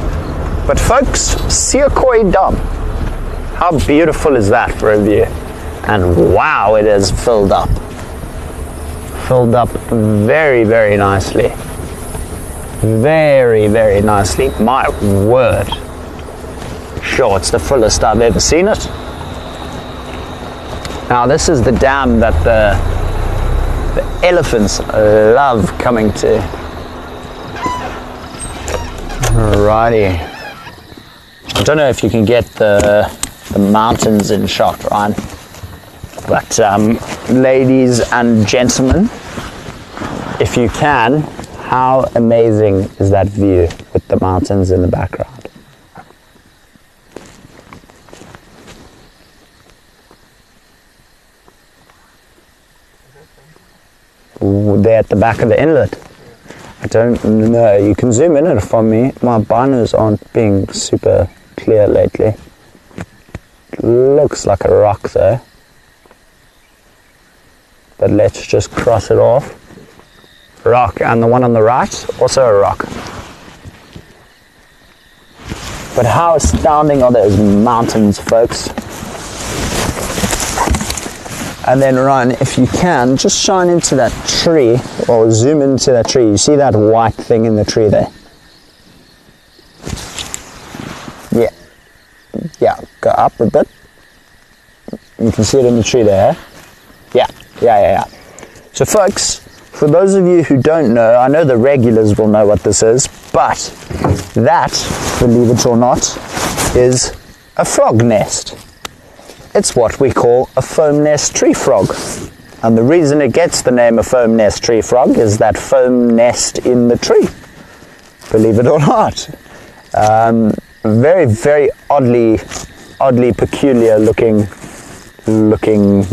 [SPEAKER 1] But folks, Siakoi Dam, how beautiful is that for a view? And wow, it is filled up very, very nicely. Very, very nicely. My word, Sure, it's the fullest I've ever seen it. Now this is the dam that the elephants love coming to. Alrighty. I don't know if you can get the mountains in shot, Ryan. But ladies and gentlemen, if you can, how amazing is that view with the mountains in the background? There at the back of the inlet. I don't know. You can zoom in it for me. My binos aren't being super clear lately. It looks like a rock though. But let's just cross it off. Rock, and the one on the right, also a rock. But how astounding are those mountains, folks? And then Ryan, if you can, just shine into that tree, or zoom into that tree. You see that white thing in the tree there? Yeah, go up a bit. You can see it in the tree there. Yeah. So folks, for those of you who don't know, I know the regulars will know what this is, but that, believe it or not, is a frog nest. It's what we call a foam nest tree frog. And the reason it gets the name of foam nest tree frog is that foam nest in the tree. Believe it or not. Very, very oddly peculiar looking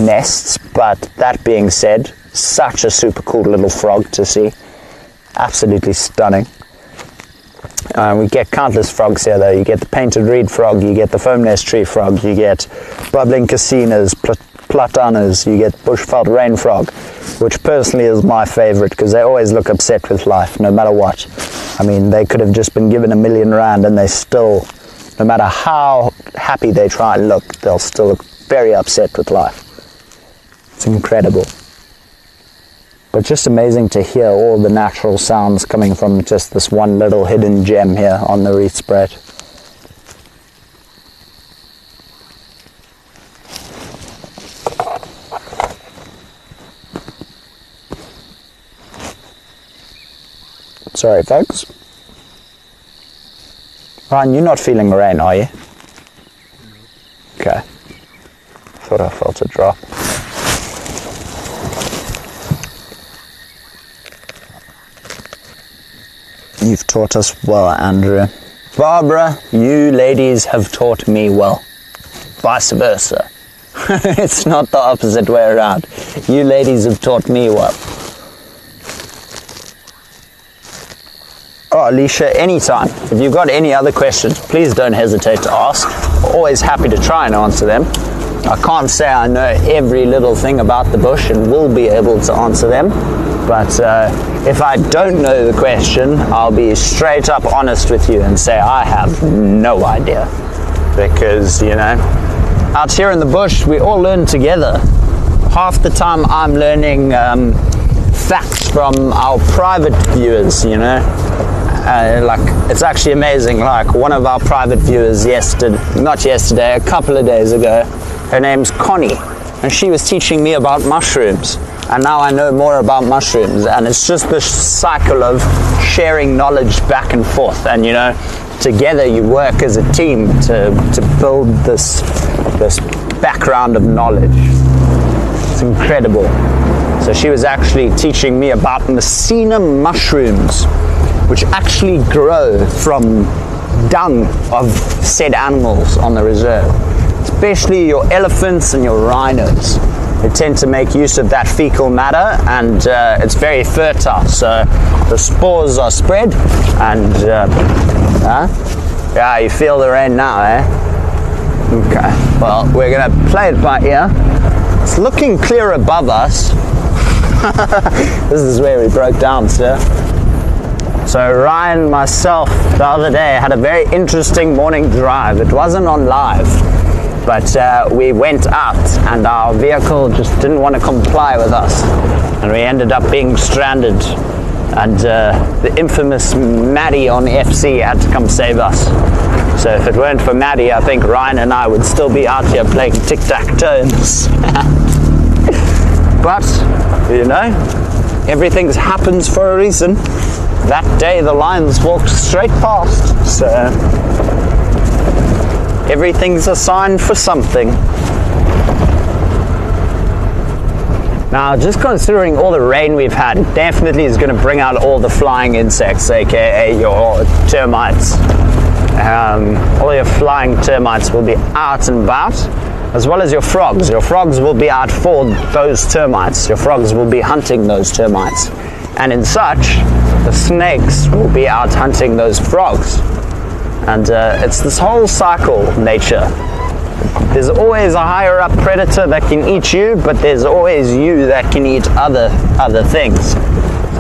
[SPEAKER 1] nests, but that being said, such a super cool little frog to see. Absolutely stunning. We get countless frogs here though. You get the painted reed frog, you get the foam nest tree frog, you get bubbling casinas, platanas, you get bushveld rain frog, which personally is my favorite because they always look upset with life no matter what. I mean, they could have just been given R1 million and they still, no matter how happy they try and look, they'll still look very upset with life. It's incredible. But just amazing to hear all the natural sounds coming from just this one little hidden gem here on the Rietspruit. Sorry folks. Ryan, you're not feeling rain, are you? Okay. Thought I felt a drop. You've taught us well, Andrew. Barbara, you ladies have taught me well. Vice versa. It's not the opposite way around. You ladies have taught me well. Oh, Alicia, anytime. If you've got any other questions, please don't hesitate to ask. Always happy to try and answer them. I can't say I know every little thing about the bush and will be able to answer them. But if I don't know the question, I'll be straight up honest with you and say I have no idea. Because, you know, out here in the bush, we all learn together. Half the time I'm learning facts from our private viewers, you know. Like, it's actually amazing. Like, one of our private viewers a couple of days ago, her name's Connie, and she was teaching me about mushrooms. And now I know more about mushrooms, and it's just this cycle of sharing knowledge back and forth. And you know, together you work as a team to build this background of knowledge. It's incredible. So she was actually teaching me about Messina mushrooms, which actually grow from dung of said animals on the reserve, especially your elephants and your rhinos. They tend to make use of that fecal matter, and it's very fertile, so the spores are spread, and yeah, you feel the rain now, eh? Okay, well, we're gonna play it by ear. It's looking clear above us. This is where we broke down, sir. So Ryan and myself the other day had a very interesting morning drive. It wasn't on live, but we went out and our vehicle just didn't want to comply with us, and we ended up being stranded And the infamous Maddie on FC had to come save us. So if it weren't for Maddie, I think Ryan and I would still be out here playing tic-tac-toe in this. But, you know, everything happens for a reason. That day the lions walked straight past, so everything's a sign for something. Now, just considering all the rain we've had, it definitely is going to bring out all the flying insects, aka your termites. All your flying termites will be out and about, as well as your frogs. Your frogs will be out for those termites. Your frogs will be hunting those termites. And in such, the snakes will be out hunting those frogs. And it's this whole cycle, nature. There's always a higher up predator that can eat you, but there's always you that can eat other things.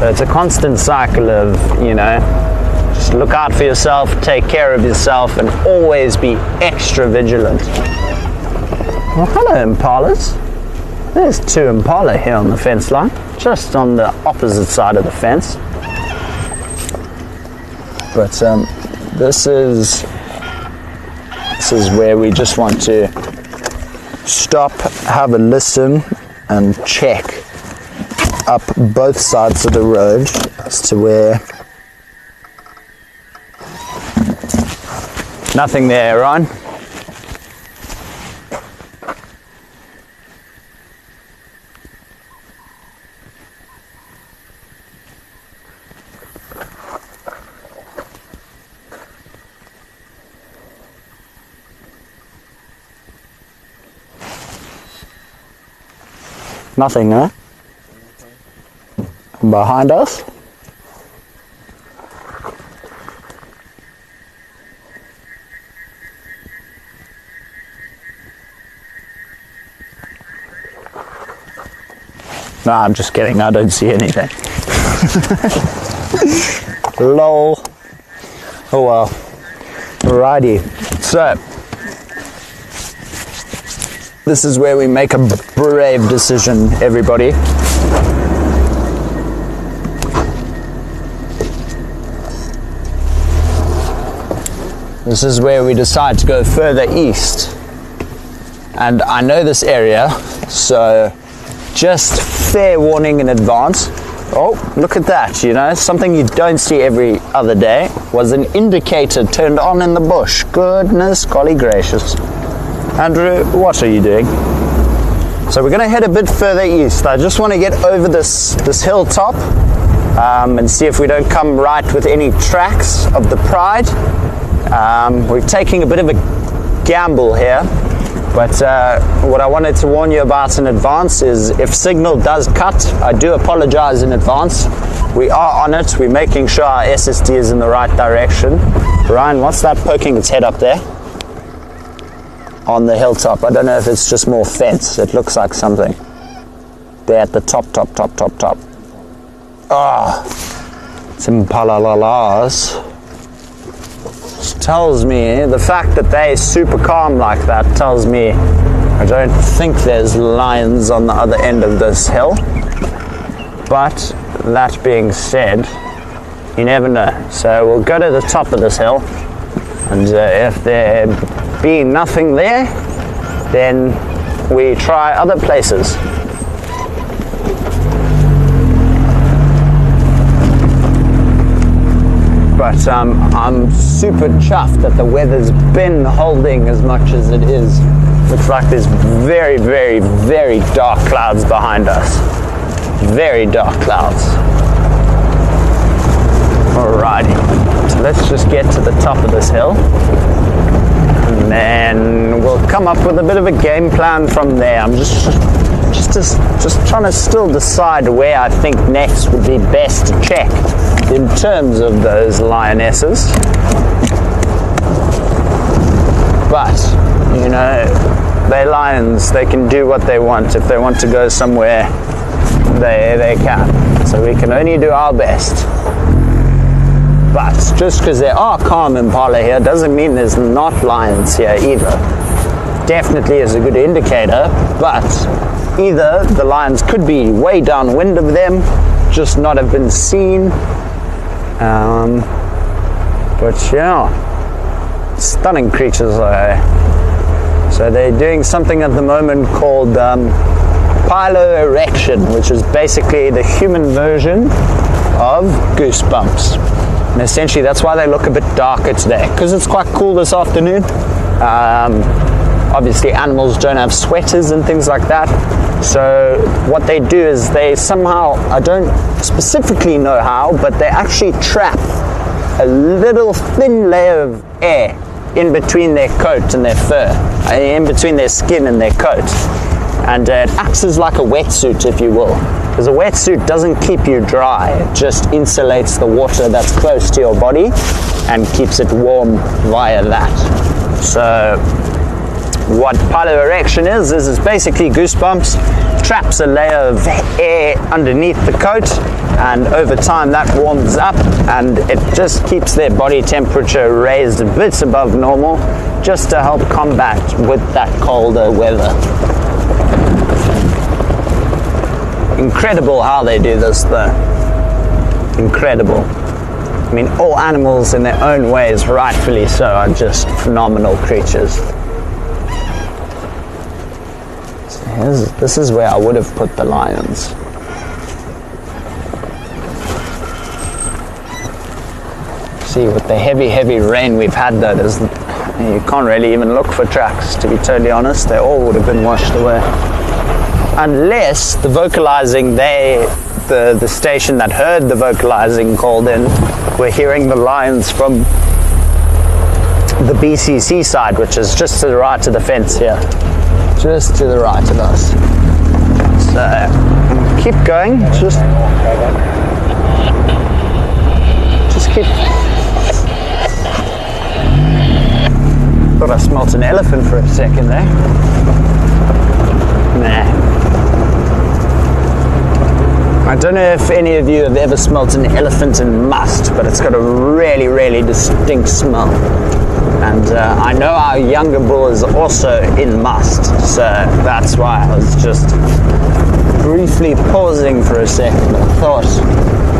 [SPEAKER 1] So it's a constant cycle of, you know, just look out for yourself, take care of yourself, and always be extra vigilant. Well, hello impalas. There's two impala here on the fence line, just on the opposite side of the fence. But this is where we just want to stop, have a listen, and check up both sides of the road as to where. Nothing there, Ryan. Nothing, no? Behind us? No, I'm just kidding. I don't see anything. Lol. Oh well. Alrighty. So, this is where we make a brave decision, everybody. This is where we decide to go further east. And I know this area, so just fair warning in advance. Oh, look at that, you know, something you don't see every other day was an indicator turned on in the bush. Goodness golly gracious. Andrew, what are you doing? So we're going to head a bit further east. I just want to get over this hilltop and see if we don't come right with any tracks of the pride. We're taking a bit of a gamble here, but what I wanted to warn you about in advance is if signal does cut, I do apologize in advance. We are on it. We're making sure our SSD is in the right direction. Ryan, what's that poking its head up there? On the hilltop. I don't know if it's just more fence. It looks like something. There at the top. Ah, it's impalalas. Which tells me, the fact that they're super calm like that tells me I don't think there's lions on the other end of this hill. But that being said, you never know. So we'll go to the top of this hill, and if there be nothing there, then we try other places. But I'm super chuffed that the weather's been holding as much as it is. Looks like there's very, very, very dark clouds behind us. Very dark clouds. Alrighty, so let's just get to the top of this hill, and then we'll come up with a bit of a game plan from there. I'm just trying to still decide where I think next would be best to check in terms of those lionesses. But, you know, they're lions, they can do what they want. If they want to go somewhere, they can. So we can only do our best. But just because there are calm impala here doesn't mean there's not lions here either. Definitely is a good indicator, but either the lions could be way downwind of them, just not have been seen. But yeah, stunning creatures. So they're doing something at the moment called piloerection, which is basically the human version of goosebumps. And essentially that's why they look a bit darker today, because it's quite cool this afternoon. Obviously animals don't have sweaters and things like that. So what they do is they somehow, I don't specifically know how, but they actually trap a little thin layer of air in between their coat and their fur, in between their skin and their coat. And it acts as like a wetsuit, if you will. Because a wetsuit doesn't keep you dry, it just insulates the water that's close to your body and keeps it warm via that. So what piloerection is basically goosebumps, traps a layer of air underneath the coat, and over time that warms up and it just keeps their body temperature raised a bit above normal, just to help combat with that colder weather. Incredible how they do this though. Incredible. I mean, all animals in their own ways, rightfully so, are just phenomenal creatures. This is where I would have put the lions. See, with the heavy rain we've had though, you can't really even look for tracks, to be totally honest. They all would have been washed away. Unless the vocalizing, the station that heard the vocalizing called in, we're hearing the lions from the BCC side, which is just to the right of the fence here. Just to the right of us. So keep going, just keep. Thought I smelt an elephant for a second there. Nah. I don't know if any of you have ever smelt an elephant in must, but it's got a really distinct smell. And I know our younger bull is also in must, so that's why I was just briefly pausing for a second. I thought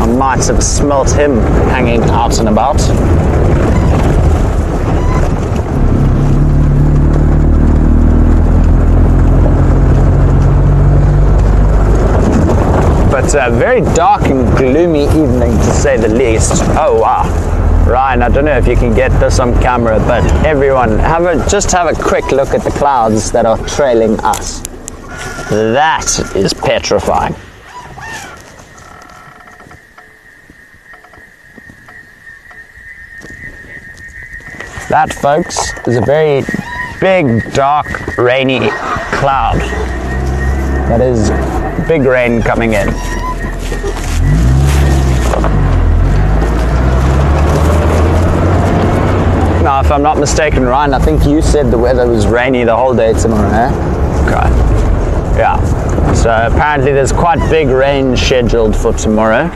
[SPEAKER 1] I might have smelt him hanging out and about. But a very dark and gloomy evening, to say the least. Oh wow. Ryan, I don't know if you can get this on camera, but everyone, just have a quick look at the clouds that are trailing us. That is petrifying. That, folks, is a very big, dark, rainy cloud. That is big rain coming in. Now, if I'm not mistaken, Ryan, I think you said the weather was rainy the whole day tomorrow, eh? Okay. Yeah. So apparently there's quite big rain scheduled for tomorrow,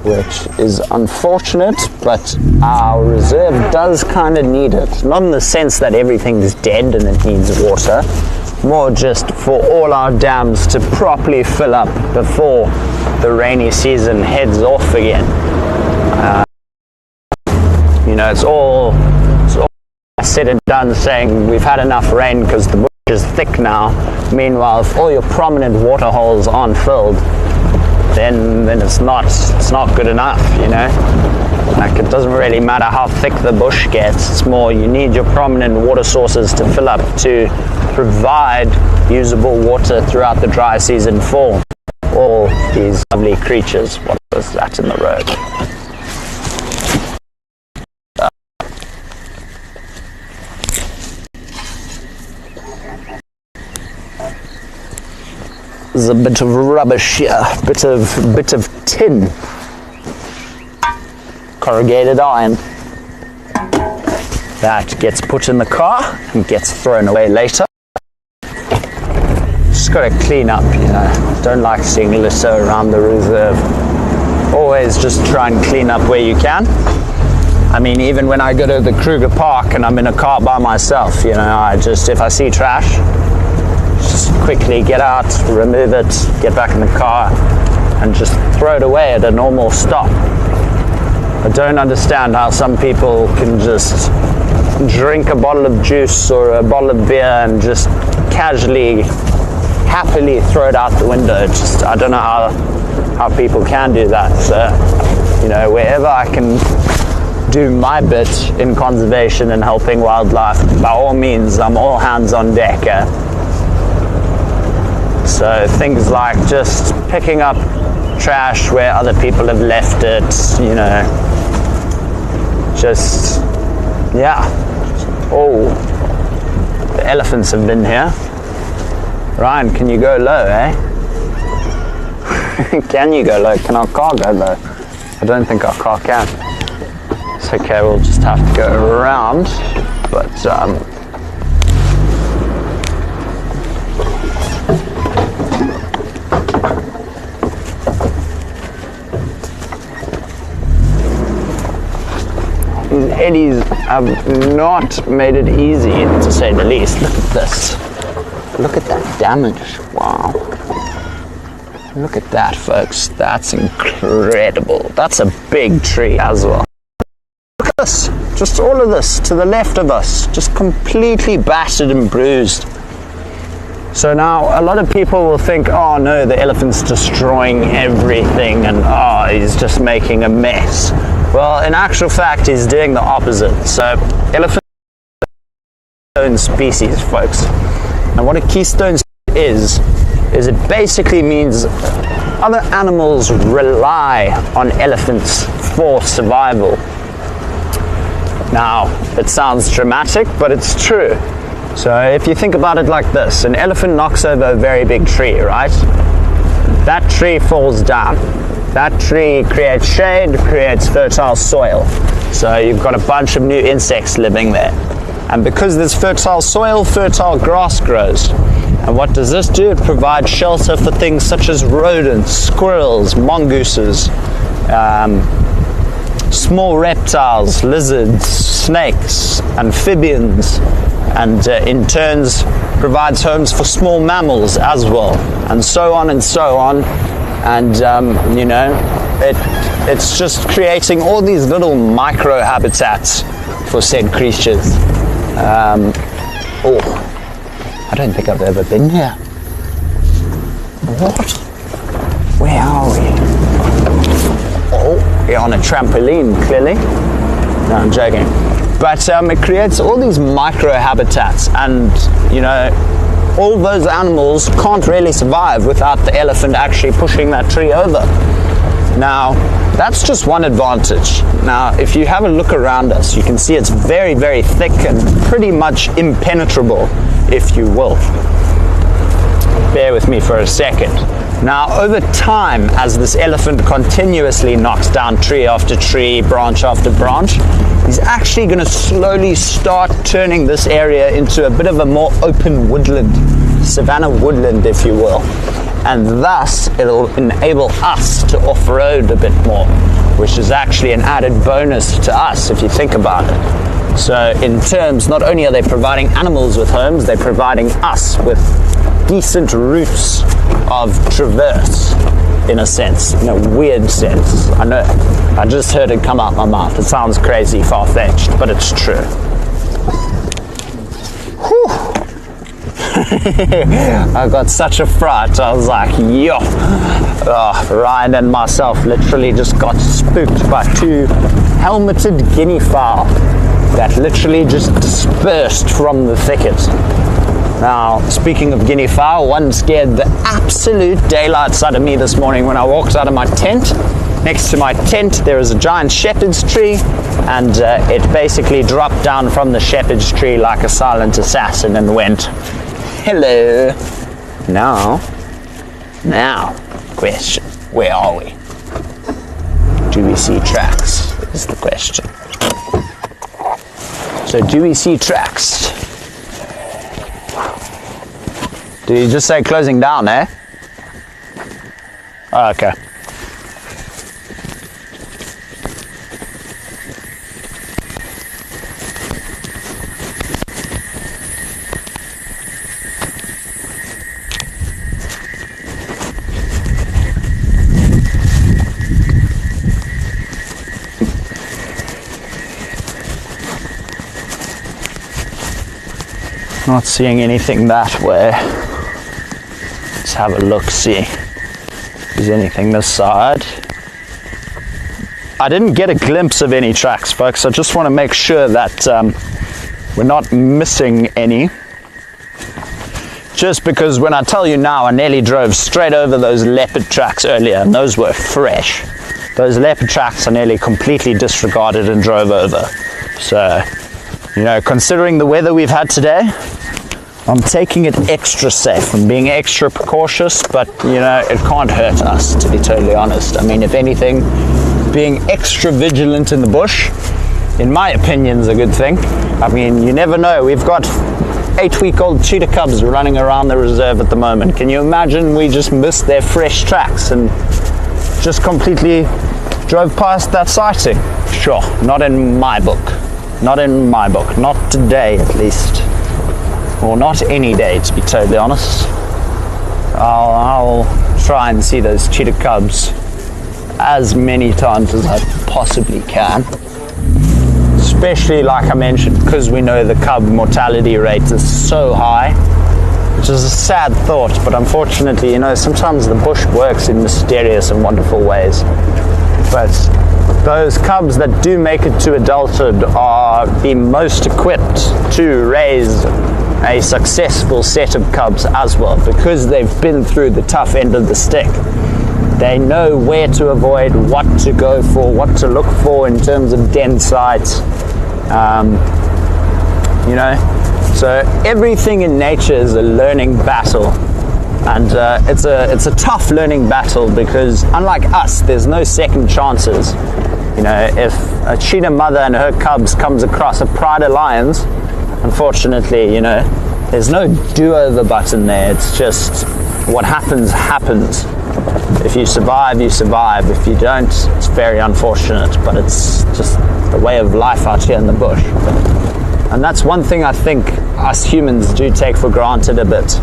[SPEAKER 1] which is unfortunate, but our reserve does kind of need it. Not in the sense that everything's dead and it needs water, more just for all our dams to properly fill up before the rainy season heads off again. You know, it's all said and done saying we've had enough rain because the bush is thick now. Meanwhile, if all your prominent water holes aren't filled, then it's not good enough, you know. Like, it doesn't really matter how thick the bush gets. It's more you need your prominent water sources to fill up to provide usable water throughout the dry season for all these lovely creatures. What was that in the road? There's a bit of rubbish here, bit of tin, corrugated iron. That gets put in the car and gets thrown away later. Just got to clean up, you know. Don't like seeing litter around the reserve. Always just try and clean up where you can. I mean, even when I go to the Kruger Park and I'm in a car by myself, you know, if I see trash, just quickly get out, remove it, get back in the car, and just throw it away at a normal stop. I don't understand how some people can just drink a bottle of juice or a bottle of beer and just casually, happily throw it out the window. Just, I don't know how people can do that. So, you know, wherever I can do my bit in conservation and helping wildlife, by all means, I'm all hands on deck. So things like just picking up trash where other people have left it, you know, just, yeah. Oh, the elephants have been here. Ryan, can you go low, eh? Can you go low? Can our car go low? I don't think our car can. It's okay, we'll just have to go around, but these eddies have not made it easy, to say the least. Look at this. Look at that damage. Wow. Look at that, folks. That's incredible. That's a big tree as well. Look at this. Just all of this to the left of us. Just completely battered and bruised. So now a lot of people will think, oh no, the elephant's destroying everything and oh, he's just making a mess. Well, in actual fact, he's doing the opposite. So elephants are keystone species, folks. And what a keystone is it basically means other animals rely on elephants for survival. Now, it sounds dramatic, but it's true. So if you think about it like this, an elephant knocks over a very big tree, right? That tree falls down. That tree creates shade, creates fertile soil. So you've got a bunch of new insects living there. And because there's fertile soil, fertile grass grows. And what does this do? It provides shelter for things such as rodents, squirrels, mongooses, small reptiles, lizards, snakes, amphibians, and in turns provides homes for small mammals as well, and so on and so on. And you know, it's just creating all these little micro habitats for said creatures. Oh, I don't think I've ever been here. What? Where are we? Oh, we're on a trampoline, clearly. No, I'm joking. But it creates all these micro habitats, and you know, all those animals can't really survive without the elephant actually pushing that tree over. Now, that's just one advantage. Now, if you have a look around us, you can see it's very, very thick and pretty much impenetrable, if you will. Bear with me for a second. Now, over time, as this elephant continuously knocks down tree after tree, branch after branch, he's actually going to slowly start turning this area into a bit of a more open woodland, savanna woodland, if you will. And thus, it'll enable us to off-road a bit more, which is actually an added bonus to us, if you think about it. So, in terms, not only are they providing animals with homes, they're providing us with decent routes of traverse, in a sense, in a weird sense. I know, I just heard it come out my mouth. It sounds crazy, far-fetched, but it's true. Whew. I got such a fright. I was like, yo. Ryan and myself literally just got spooked by two helmeted guinea fowl that literally just dispersed from the thicket. Now, speaking of guinea fowl, one scared the absolute daylights out of me this morning when I walked out of my tent. Next to my tent, there is a giant shepherd's tree, and it basically dropped down from the shepherd's tree like a silent assassin and went, hello. Now, question, where are we? Do we see tracks? Is the question. So, do we see tracks? Did you just say closing down, eh? Oh, okay. Not seeing anything that way. Let's have a look, see if there's anything this side. I didn't get a glimpse of any tracks, folks. I just want to make sure that we're not missing any. Just because when I tell you now, I nearly drove straight over those leopard tracks earlier, and those were fresh. Those leopard tracks I nearly completely disregarded and drove over. So, you know, considering the weather we've had today, I'm taking it extra safe. I'm being extra precautious, but, you know, it can't hurt us, to be totally honest. I mean, if anything, being extra vigilant in the bush, in my opinion, is a good thing. I mean, you never know. We've got 8-week-old cheetah cubs running around the reserve at the moment. Can you imagine we just missed their fresh tracks and just completely drove past that sighting? Sure, not in my book. Not in my book. Not today, at least. Or not any day, to be totally honest. I'll try and see those cheetah cubs as many times as I possibly can. Especially, like I mentioned, because we know the cub mortality rate is so high, which is a sad thought, but unfortunately, you know, sometimes the bush works in mysterious and wonderful ways. But those cubs that do make it to adulthood are the most equipped to raise a successful set of cubs as well, because they've been through the tough end of the stick. They know where to avoid, what to go for, what to look for in terms of den sites. You know, so everything in nature is a learning battle, and it's a tough learning battle, because unlike us, there's no second chances. You know, if a cheetah mother and her cubs comes across a pride of lions, unfortunately, you know, there's no do-over button there. It's just what happens, happens. If you survive, you survive. If you don't, it's very unfortunate, but it's just the way of life out here in the bush. And that's one thing I think us humans do take for granted a bit,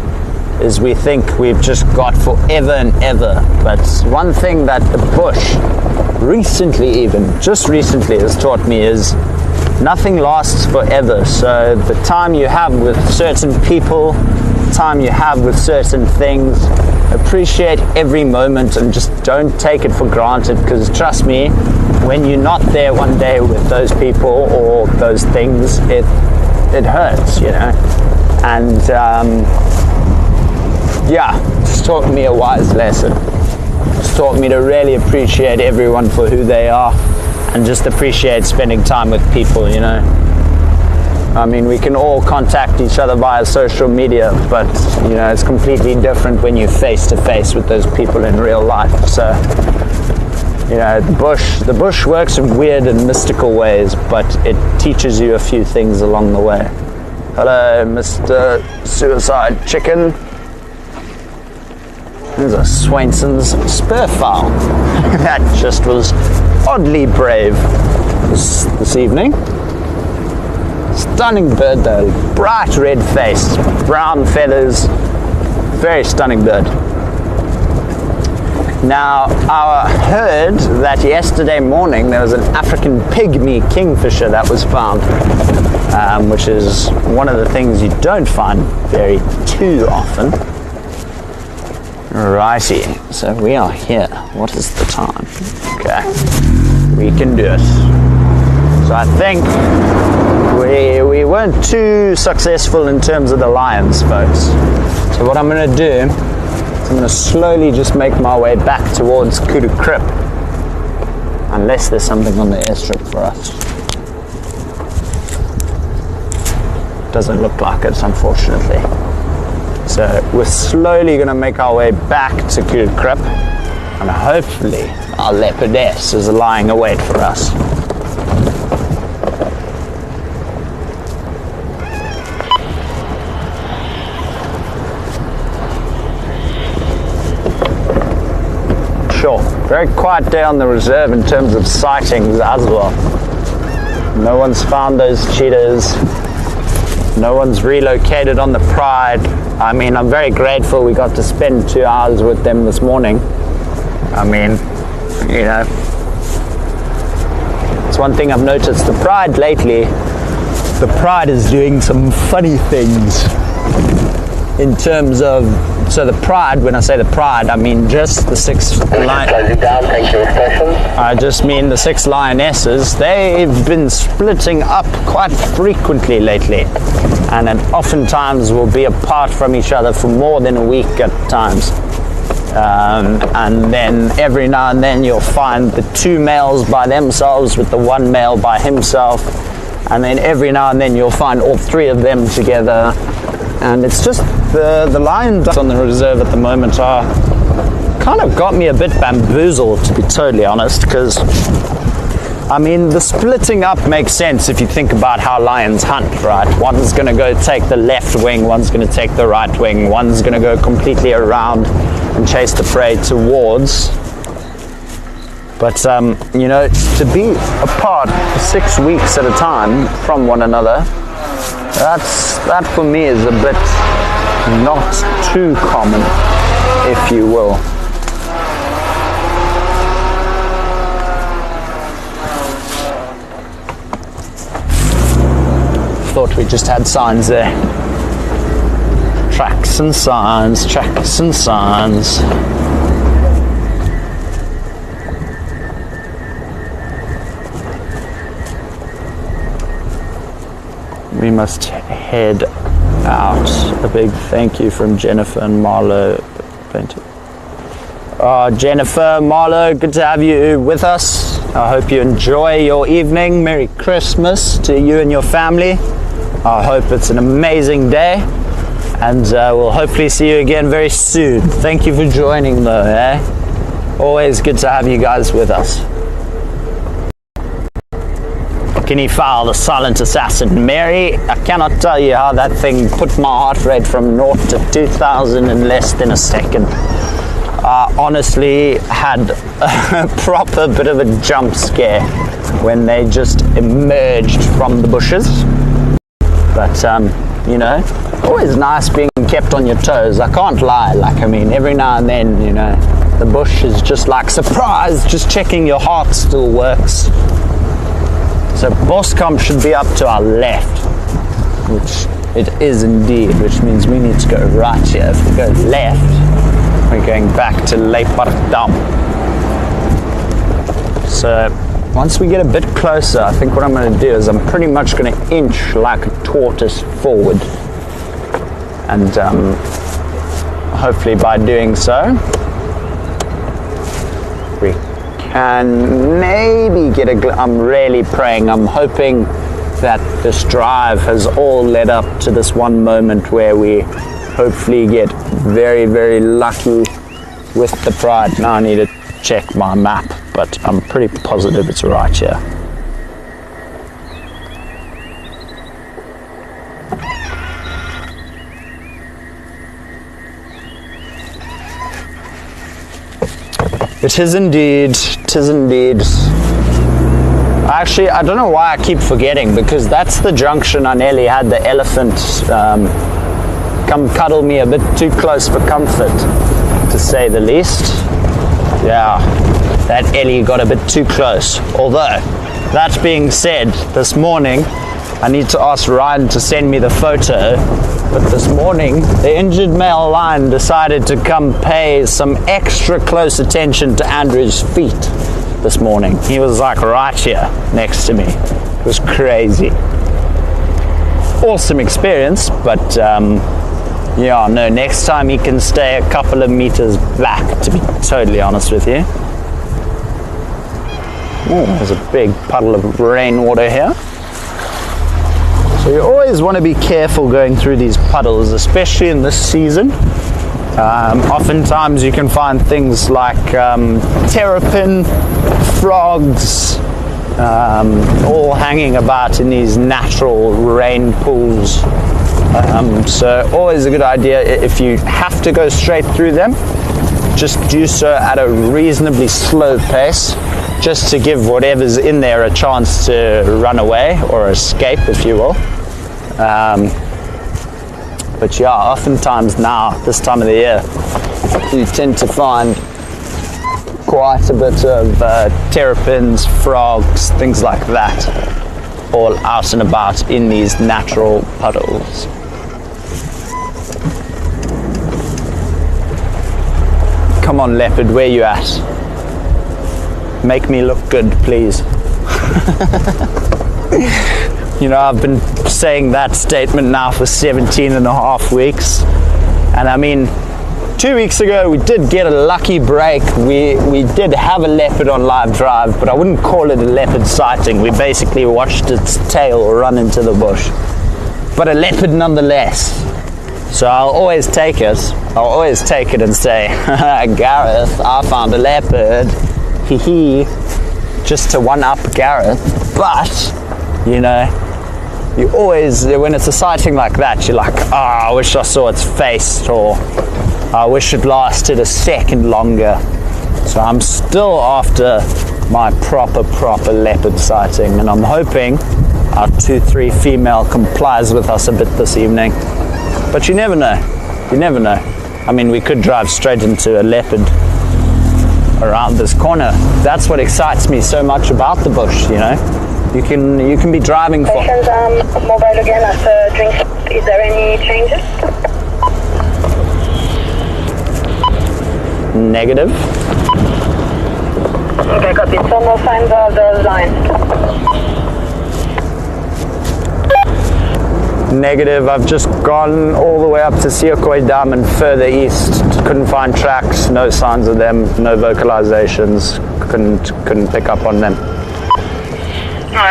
[SPEAKER 1] is we think we've just got forever and ever. But one thing that the bush just recently has taught me is nothing lasts forever. So the time you have with certain people, the time you have with certain things, appreciate every moment and just don't take it for granted, because trust me, when you're not there one day with those people or those things, it hurts, you know. And yeah, it's taught me a wise lesson. It's taught me to really appreciate everyone for who they are, and just appreciate spending time with people, you know. I mean, we can all contact each other via social media, but, you know, it's completely different when you're face to face with those people in real life. So, you know, the bush works in weird and mystical ways, but it teaches you a few things along the way. Hello, Mr. Suicide Chicken. There's a Swainson's Spurfowl. That just was oddly brave this evening. Stunning bird though, bright red face, brown feathers, very stunning bird. Now, I heard that yesterday morning there was an African pygmy kingfisher that was found, which is one of the things you don't find very too often. Righty, so we are here. What is the time? Okay, we can do it. So I think we weren't too successful in terms of the lions, folks. So what I'm going to do is I'm going to slowly just make my way back towards Kudu Krip, unless there's something on the airstrip for us. Doesn't look like it, unfortunately. So we're slowly going to make our way back to Kudu Krip, and hopefully our leopardess is lying await for us. Sure, very quiet day on the reserve in terms of sightings as well. No one's found those cheetahs. No one's relocated on the Pride. I mean, I'm very grateful we got to spend 2 hours with them this morning. I mean, you know, it's one thing I've noticed. The Pride lately, the Pride is doing some funny things. in terms of, so the pride, when I say the pride, I mean just the 6 I just mean the 6 lionesses. They've been splitting up quite frequently lately, and it oftentimes will be apart from each other for more than a week at times. And then every now and then you'll find the 2 males by themselves with the 1 male by himself, and then every now and then you'll find all 3 of them together. And it's just the lions on the reserve at the moment are kind of got me a bit bamboozled, to be totally honest, because I mean the splitting up makes sense if you think about how lions hunt, right? One's going to go take the left wing, one's going to take the right wing, one's going to go completely around and chase the prey towards. But you know, to be apart for 6 weeks at a time from one another, that for me is a bit not too common, if you will. Thought we just had signs there. Tracks and signs, tracks and signs. We must head out. A big thank you from Jennifer and Marlo. Jennifer, Marlo, good to have you with us. I hope you enjoy your evening. Merry Christmas to you and your family. I hope it's an amazing day, and we'll hopefully see you again very soon. Thank you for joining though, Always good to have you guys with us. Guinea fowl, the silent assassin. Mary, I cannot tell you how that thing put my heart rate from 0 to 2,000 in less than a second. I honestly had a proper bit of a jump scare when they just emerged from the bushes. But, you know, always nice being kept on your toes. I can't lie. Like, I mean, every now and then, you know, the bush is just like, surprise, just checking your heart still works. So Boscombe should be up to our left, which it is indeed, which means we need to go right here. If we go left, we're going back to Leopard. So once we get a bit closer, I think what I'm going to do is I'm pretty much going to inch like a tortoise forward. And hopefully by doing so, we can maybe get I'm really praying, I'm hoping that this drive has all led up to this one moment where we hopefully get very, very lucky with the pride. Now I need to check my map, but I'm pretty positive it's right here. It is indeed, it is indeed. Actually, I don't know why I keep forgetting, because that's the junction I nearly had the elephant come cuddle me a bit too close for comfort, to say the least. Yeah, that Ellie got a bit too close. Although, that being said, this morning, I need to ask Ryan to send me the photo, but this morning, the injured male lion decided to come pay some extra close attention to Andrew's feet this morning. He was like right here next to me. It was crazy. Awesome experience, but yeah, no, next time he can stay a couple of meters back, to be totally honest with you. Oh, there's a big puddle of rainwater here. So you always want to be careful going through these puddles, especially in this season. Oftentimes you can find things like terrapin, frogs, all hanging about in these natural rain pools. So always a good idea, if you have to go straight through them, just do so at a reasonably slow pace, just to give whatever's in there a chance to run away or escape, if you will. But yeah, oftentimes now, this time of the year, you tend to find quite a bit of terrapins, frogs, things like that, all out and about in these natural puddles. Come on, leopard, where you at? Make me look good, please. You know, I've been saying that statement now for 17 and a half weeks. And I mean, 2 weeks ago we did get a lucky break. We did have a leopard on live drive, but I wouldn't call it a leopard sighting. We basically watched its tail run into the bush. But a leopard nonetheless. So I'll always take it. I'll always take it and say, Gareth, I found a leopard. Hee hee. Just to one up Gareth. But, you know, you always, when it's a sighting like that, you're like, I wish I saw its face, or I wish it lasted a second longer. So I'm still after my proper leopard sighting, and I'm hoping our 2-3 female complies with us a bit this evening. But you never know. You never know. I mean, we could drive straight into a leopard around this corner. That's what excites me so much about the bush, you know. You can be driving for...
[SPEAKER 5] Mobile again after drink. Is there any changes?
[SPEAKER 1] Negative.
[SPEAKER 5] Okay, copy. So no signs of those lines.
[SPEAKER 1] Negative. I've just gone all the way up to Siokoi Dam and further east. Couldn't find tracks, no signs of them, no vocalizations. Couldn't pick up on them.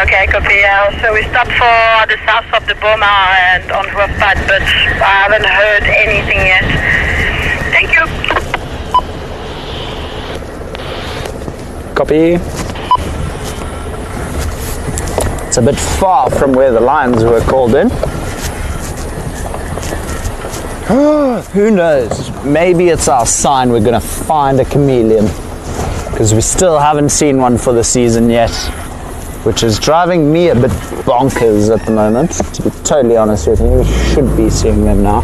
[SPEAKER 5] Okay, copy. So we stopped for the south of the Boma and on Leopard, but I haven't heard anything yet. Thank you.
[SPEAKER 1] Copy. It's a bit far from where the lions were called in. Who knows? Maybe it's our sign we're going to find a chameleon, because we still haven't seen one for the season yet, which is driving me a bit bonkers at the moment, to be totally honest with you. We should be seeing them now.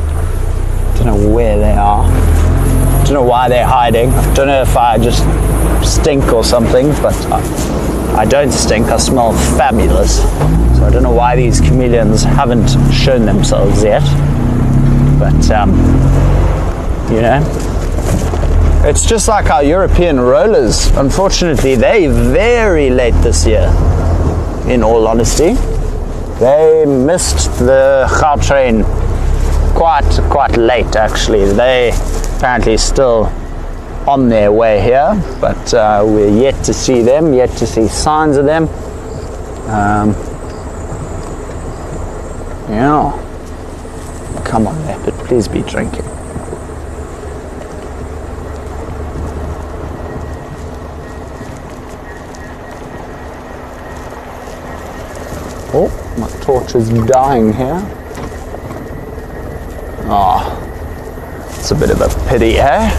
[SPEAKER 1] Don't know where they are. Don't know why they're hiding. Don't know if I just stink or something, but I don't stink. I smell fabulous. So I don't know why these chameleons haven't shown themselves yet. But, you know, it's just like our European rollers. Unfortunately, they're very late this year, in all honesty. They missed the Gautrain quite late, actually. They apparently still on their way here, but we're yet to see them, yet to see signs of them. Yeah. Come on, Leopard, please be drinking. Oh, my torch is dying here. Oh, it's a bit of a pity, eh?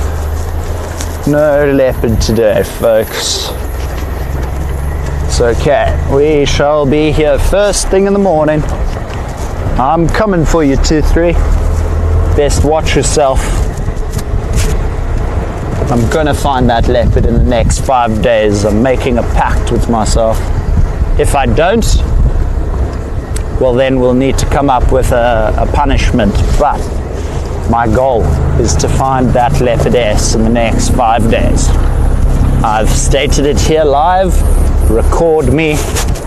[SPEAKER 1] No leopard today, folks. It's okay. We shall be here first thing in the morning. I'm coming for you, 2-3. Best watch yourself. I'm gonna find that leopard in the next 5 days. I'm making a pact with myself. If I don't, well then we'll need to come up with a punishment. But my goal is to find that leopardess in the next 5 days. I've stated it here live. Record me,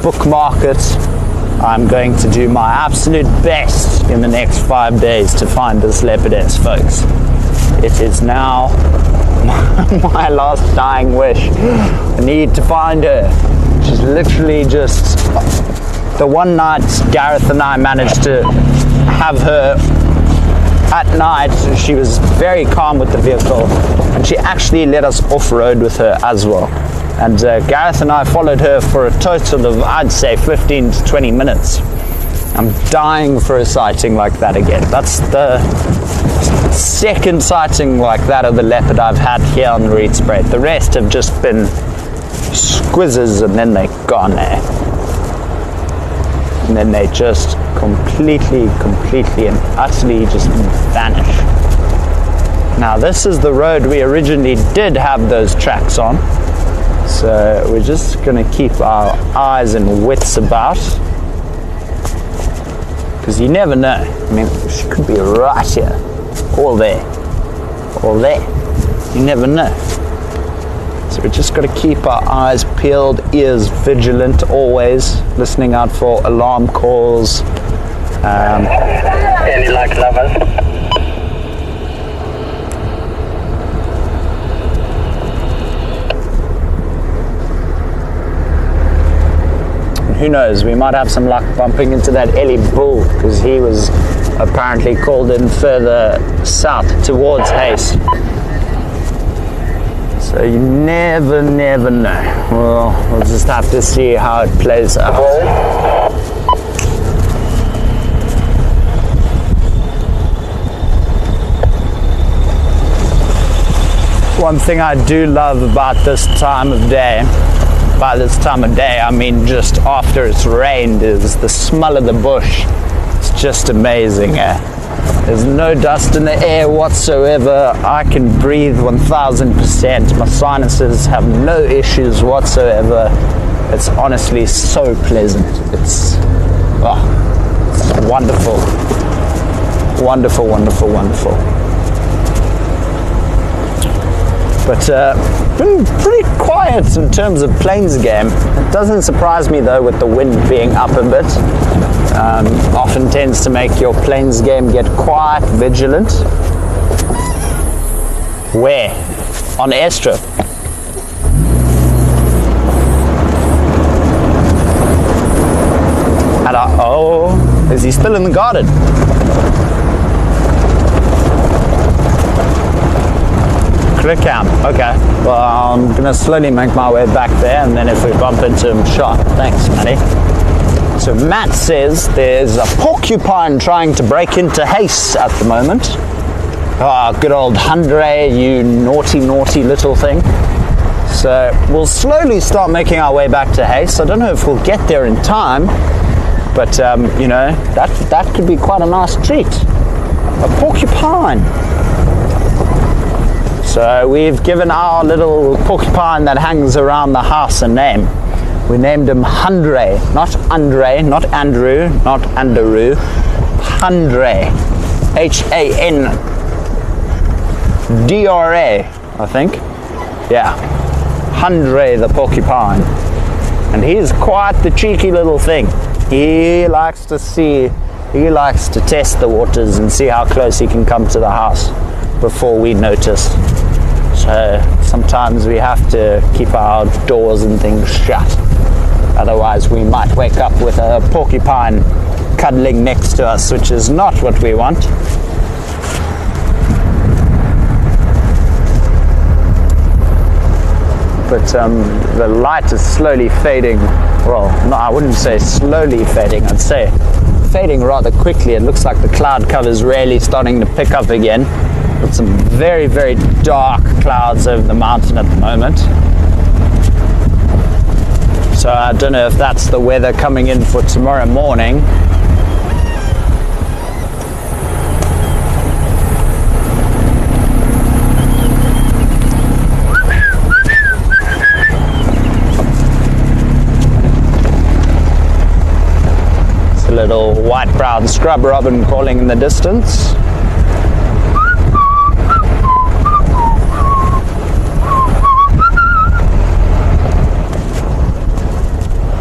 [SPEAKER 1] bookmark it. I'm going to do my absolute best in the next 5 days to find this leopardess, folks. It is now my last dying wish. I need to find her. She's literally just... The one night Gareth and I managed to have her at night, she was very calm with the vehicle, and she actually let us off-road with her as well. And Gareth and I followed her for a total of, I'd say, 15 to 20 minutes. I'm dying for a sighting like that again. That's the second sighting like that of the leopard I've had here on the Rietspruit. The rest have just been squizzes, and then they're gone there. And then they just completely and utterly just vanish. Now this is the road we originally did have those tracks on. So we're just going to keep our eyes and wits about, because you never know. I mean, she could be right here, or there, or there. You never know. So we just got to keep our eyes peeled, ears vigilant, always listening out for alarm calls.
[SPEAKER 4] Any luck, lovers?
[SPEAKER 1] Who knows, we might have some luck bumping into that Ellie bull, because he was apparently called in further south towards Hayes. So you never know. Well, we'll just have to see how it plays out. One thing I do love about this time of day, by this time of day I mean just after it's rained, is the smell of the bush. It's just amazing. There's no dust in the air whatsoever. I can breathe 1000%. My sinuses have no issues whatsoever. It's honestly so pleasant. It's wonderful. Wonderful. But been pretty quiet in terms of plains game. It doesn't surprise me though, with the wind being up a bit. Often tends to make your plains game get quiet, vigilant. Where? On airstrip. Oh, is he still in the garden? Camp. Okay, well, I'm gonna slowly make my way back there, and then if we bump into him, shot. Thanks, Matty. So Matt says there's a porcupine trying to break into Hayes at the moment. Good old Hundre, you naughty little thing. So we'll slowly start making our way back to Hayes. I don't know if we'll get there in time, but you know, that could be quite a nice treat. A porcupine. So we've given our little porcupine that hangs around the house a name. We named him Hundre, not Andre, not Andrew, not Anderoo. Hundre, Handra, I think. Yeah, Hundre the porcupine. And he's quite the cheeky little thing. He likes to test the waters and see how close he can come to the house before we notice. So sometimes we have to keep our doors and things shut. Otherwise we might wake up with a porcupine cuddling next to us, which is not what we want. But the light is slowly fading. Well, no, I wouldn't say slowly fading, I'd say fading rather quickly. It looks like the cloud cover is really starting to pick up again. With some very dark clouds over the mountain at the moment. So I don't know if that's the weather coming in for tomorrow morning. It's a little white-brown scrub robin calling in the distance.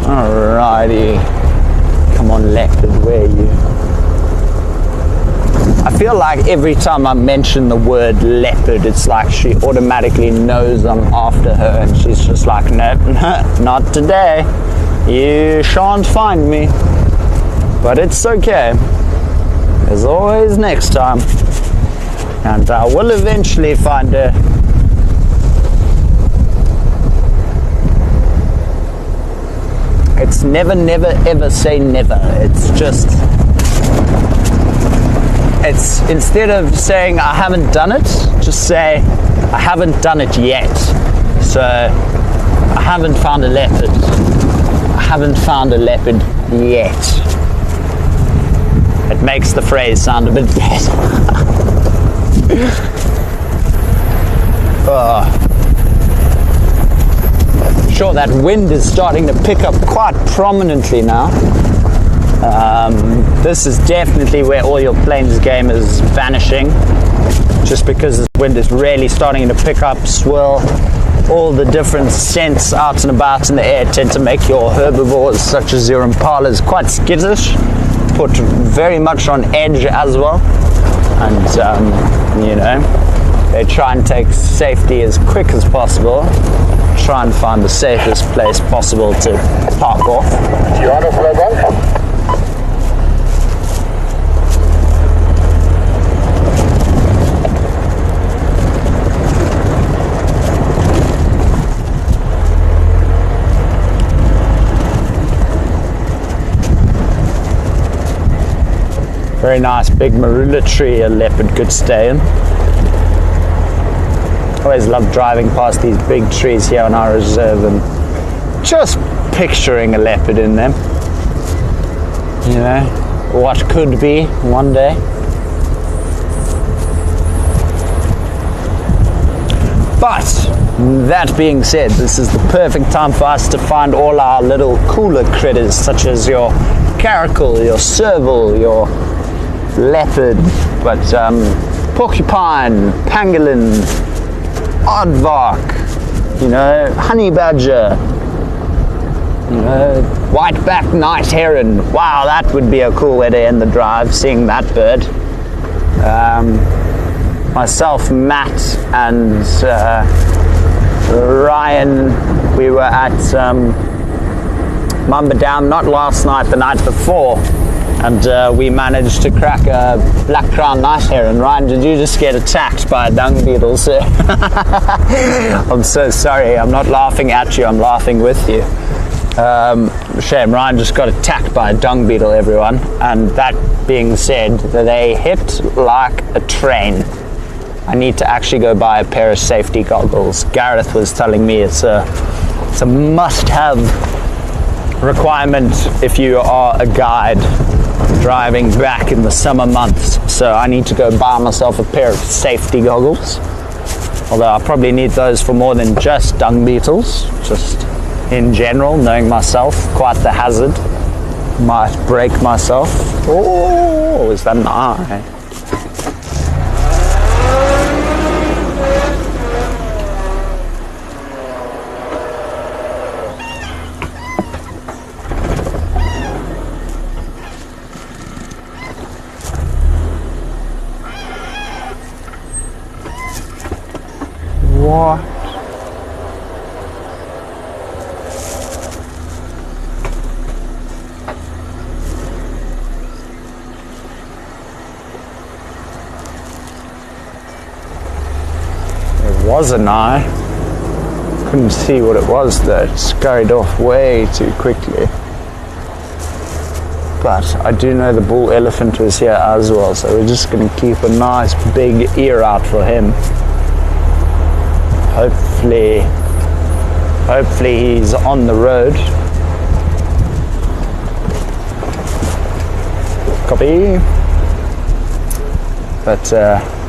[SPEAKER 1] Alrighty, come on Leopard, where are you? I feel like every time I mention the word leopard, it's like she automatically knows I'm after her, and she's just like, nope, not today. You shan't find me. But it's okay. There's always next time. And I will eventually find her. It's never ever say never. It's just, it's instead of saying I haven't done it, just say I haven't done it yet. So I haven't found a leopard. I haven't found a leopard yet. It makes the phrase sound a bit better. Sure, that wind is starting to pick up quite prominently now. This is definitely where all your plains game is vanishing. just because the wind is really starting to pick up, swirl. All the different scents out and about in the air tend to make your herbivores, such as your impalas, quite skittish, put very much on edge as well. And you know, they try and take safety as quick as possible, try and find the safest place possible to park off.
[SPEAKER 4] You on a Flora?
[SPEAKER 1] Very nice big marula tree a leopard could stay in. Always love driving past these big trees here on our reserve and just picturing a leopard in them. You know, what could be one day. But that being said, this is the perfect time for us to find all our little cooler critters, such as your caracal, your serval, your leopard, but porcupine, pangolin, aardvark, you know, honey badger, you know, whiteback night heron. Wow, that would be a cool way to end the drive, seeing that bird. Myself, Matt, and Ryan, we were at Mamba Dam, not last night, the night before, and we managed to crack a black crown night heron. Ryan, did you just get attacked by a dung beetle, sir? I'm so sorry, I'm not laughing at you, I'm laughing with you. Shame, Ryan just got attacked by a dung beetle, everyone. And that being said, they hit like a train. I need to actually go buy a pair of safety goggles. Gareth was telling me it's a must-have requirement if you are a guide driving back in the summer months. So I need to go buy myself a pair of safety goggles. Although I probably need those for more than just dung beetles, just in general, knowing myself, quite the hazard. Might break myself. Oh, is that an eye? What? There was an eye. Couldn't see what it was though. It scurried off way too quickly. But I do know the bull elephant was here as well, so we're just going to keep a nice big ear out for him. Hopefully he's on the road. Copy. But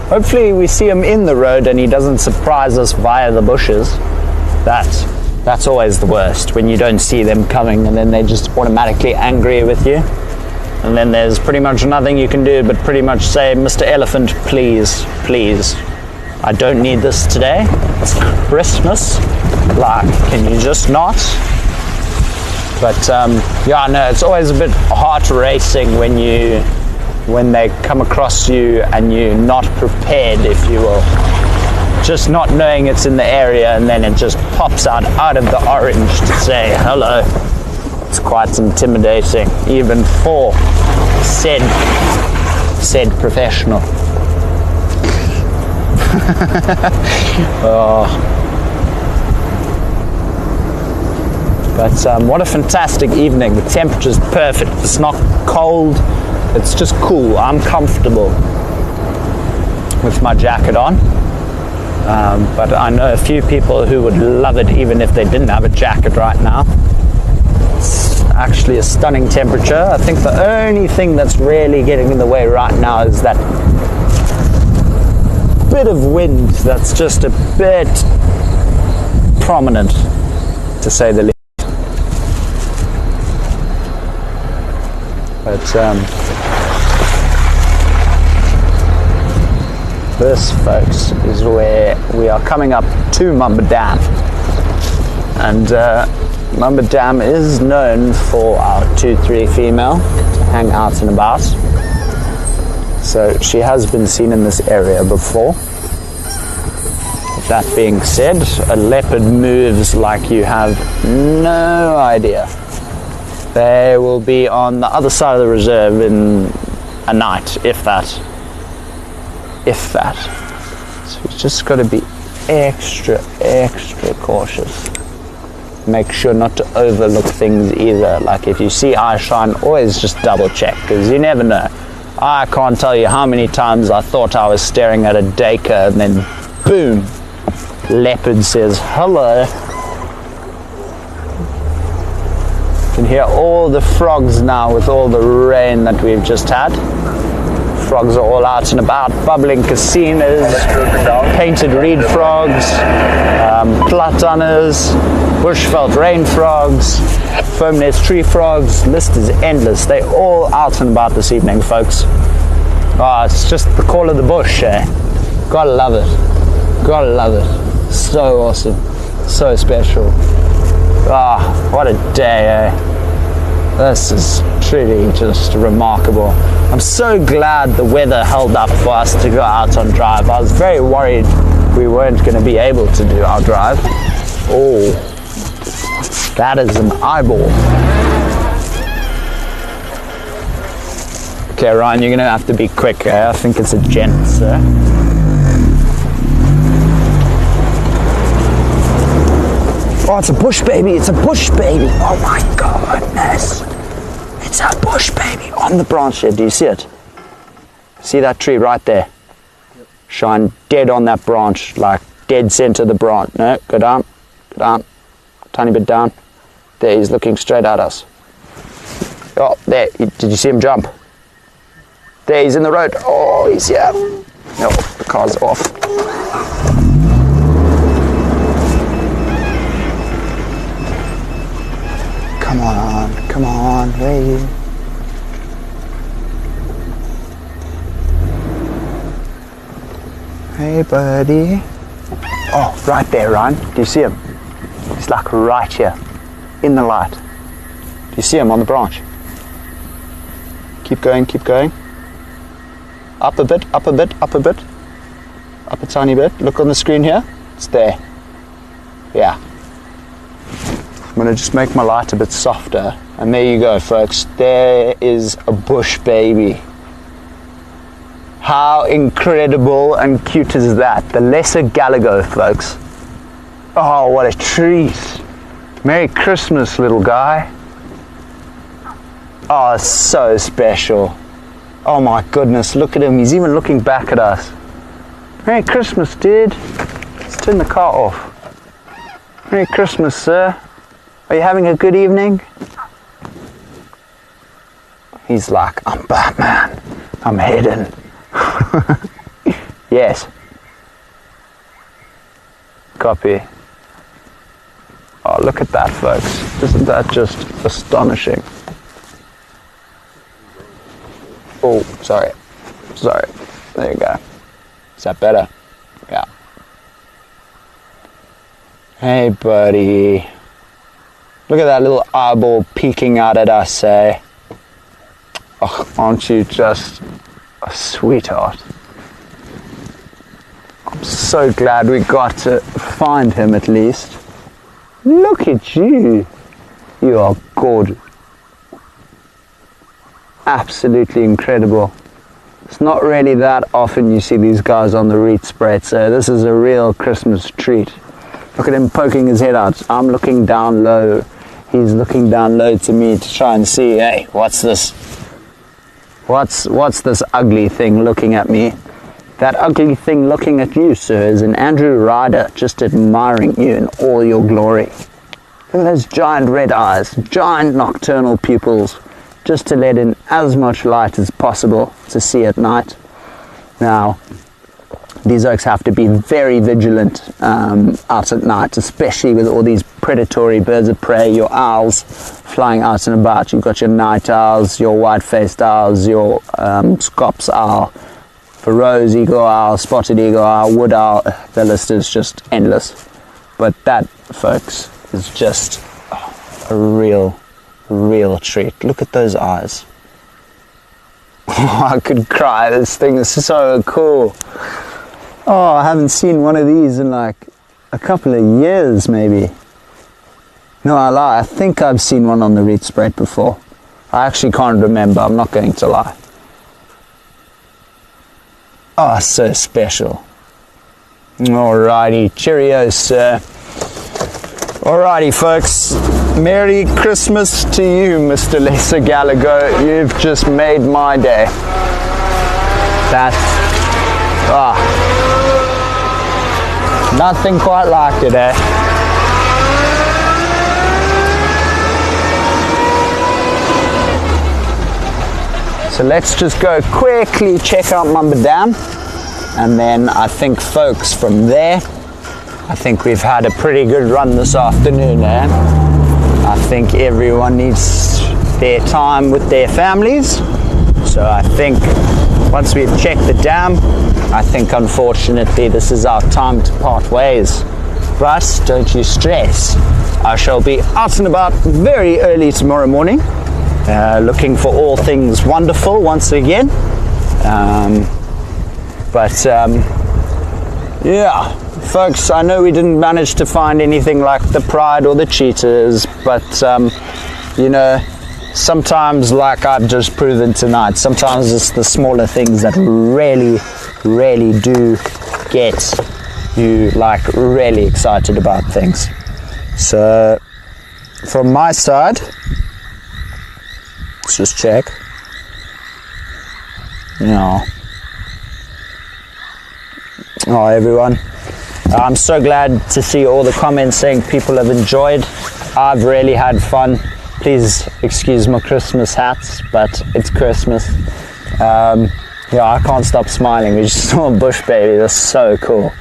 [SPEAKER 1] hopefully we see him in the road and he doesn't surprise us via the bushes. That's always the worst, when you don't see them coming and then they're just automatically angry with you. And then there's pretty much nothing you can do but pretty much say, Mr. Elephant, please, please. I don't need this today. It's Christmas. Like, can you just not? But yeah, no, it's always a bit heart racing when they come across you and you're not prepared, if you will. Just not knowing it's in the area and then it just pops out of the orange to say hello. It's quite intimidating, even for said professional. Oh. But what a fantastic evening. The temperature's perfect. It's not cold, it's just cool. I'm comfortable with my jacket on. But I know a few people who would love it even if they didn't have a jacket right now. It's actually a stunning temperature. I think the only thing that's really getting in the way right now is that bit of wind that's just a bit prominent, to say the least. But This, folks, is where we are coming up to Mamba Dam. And Mamba Dam is known for our 2-3 female to hang out and about. So she has been seen in this area before. That being said, a leopard moves like you have no idea. They will be on the other side of the reserve in a night, if that. So you just got to be extra cautious. Make sure not to overlook things either. Like if you see eye shine, always just double check, because you never know. I can't tell you how many times I thought I was staring at a daker and then boom, leopard says hello. You can hear all the frogs now with all the rain that we've just had. Frogs are all out and about, bubbling casinas, painted reed frogs, platanas, bushveld rain frogs, foam-nest tree frogs. List is endless. They're all out and about this evening, folks. It's just the call of the bush, eh? Gotta love it. Gotta love it. So awesome. So special. What a day, eh? This is truly just remarkable. I'm so glad the weather held up for us to go out on drive. I was very worried we weren't going to be able to do our drive. Oh, that is an eyeball. Okay, Ryan, you're going to have to be quick. I think it's a gent, sir. Oh, it's a bush baby. It's a bush baby. Oh my goodness. It's a bush baby on the branch there. Do you see it? See that tree right there? Yep. Shine dead on that branch, like dead center of the branch. No, go down, tiny bit down. There, he's looking straight at us. Oh, there. Did you see him jump? There, he's in the road. Oh, he's here. No, the car's off. Come on, where are you? Hey, buddy. Oh, right there, Ryan. Do you see him? He's like right here, in the light. Do you see him on the branch? Keep going. Up a bit. Up a tiny bit. Look on the screen here. It's there. Yeah. I'm going to just make my light a bit softer, and there you go, folks. There is a bush baby. How incredible and cute is that? The lesser Galago, folks. Oh, what a treat. Merry Christmas, little guy. Oh, it's so special. Oh my goodness, look at him. He's even looking back at us. Merry Christmas, dude. Let's turn the car off. Merry Christmas, sir. Are you having a good evening? He's like, I'm Batman. I'm hidden. Yes. Copy. Oh, look at that, folks. Isn't that just astonishing? Oh, sorry. There you go. Is that better? Yeah. Hey, buddy. Look at that little eyeball peeking out at us, eh? Oh, aren't you just a sweetheart? I'm so glad we got to find him at least. Look at you. You are gorgeous. Absolutely incredible. It's not really that often you see these guys on the Rietspruit, so this is a real Christmas treat. Look at him poking his head out. I'm looking down low. He's looking down low to me to try and see, hey, what's this? What's this ugly thing looking at me? That ugly thing looking at you, sir, is an Andrew rider just admiring you in all your glory. Look at those giant red eyes, giant nocturnal pupils, just to let in as much light as possible to see at night. Now, these oaks have to be very vigilant out at night, especially with all these predatory birds of prey, your owls flying out and about. You've got your night owls, your white-faced owls, your scops owl, for rose, eagle owl, spotted eagle owl, wood owl. The list is just endless. But that, folks, is just a real treat. Look at those eyes. I could cry. This thing is so cool. Oh, I haven't seen one of these in like a couple of years, maybe. No, I lie. I think I've seen one on the Rietspruit before. I actually can't remember. I'm not going to lie. Oh, so special. Alrighty. Cheerio, sir. Alrighty, folks. Merry Christmas to you, Mr. Lesser Gallagher. You've just made my day. That's... nothing quite like it, eh? So let's just go quickly check out Mamba Dam, and then I think, folks, from there, I think we've had a pretty good run this afternoon, eh? I think everyone needs their time with their families, so I think once we've checked the dam, I think unfortunately this is our time to part ways. But don't you stress, I shall be out and about very early tomorrow morning, looking for all things wonderful once again. Yeah, folks, I know we didn't manage to find anything like the pride or the cheetahs, but you know, sometimes, like I've just proven tonight, sometimes it's the smaller things that really do get you like really excited about things. So from my side, let's just check. Yeah. Oh, everyone, I'm so glad to see all the comments saying people have enjoyed. I've really had fun. Please excuse my Christmas hats, but it's Christmas. Yeah, I can't stop smiling. We just saw a bush baby. That's so cool.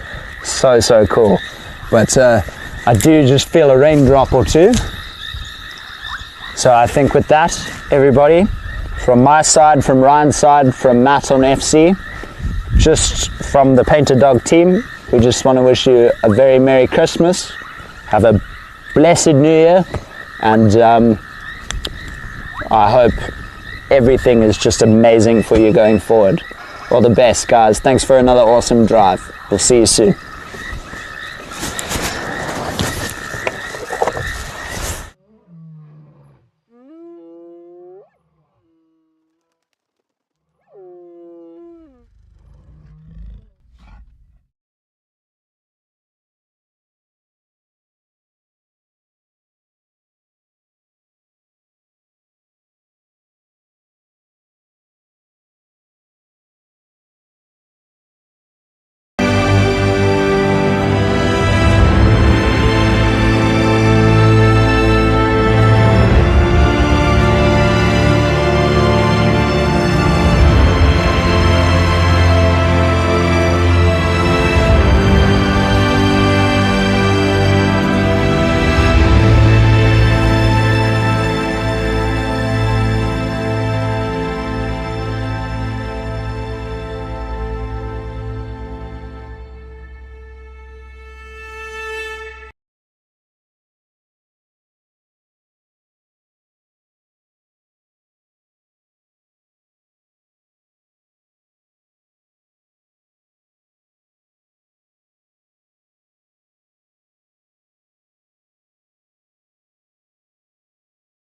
[SPEAKER 1] So cool. But I do just feel a raindrop or two. So I think with that, everybody, from my side, from Ryan's side, from Matt on FC, just from the Painted Dog team, we just want to wish you a very Merry Christmas. Have a blessed New Year, and I hope everything is just amazing for you going forward. All the best, guys. Thanks for another awesome drive. We'll see you soon.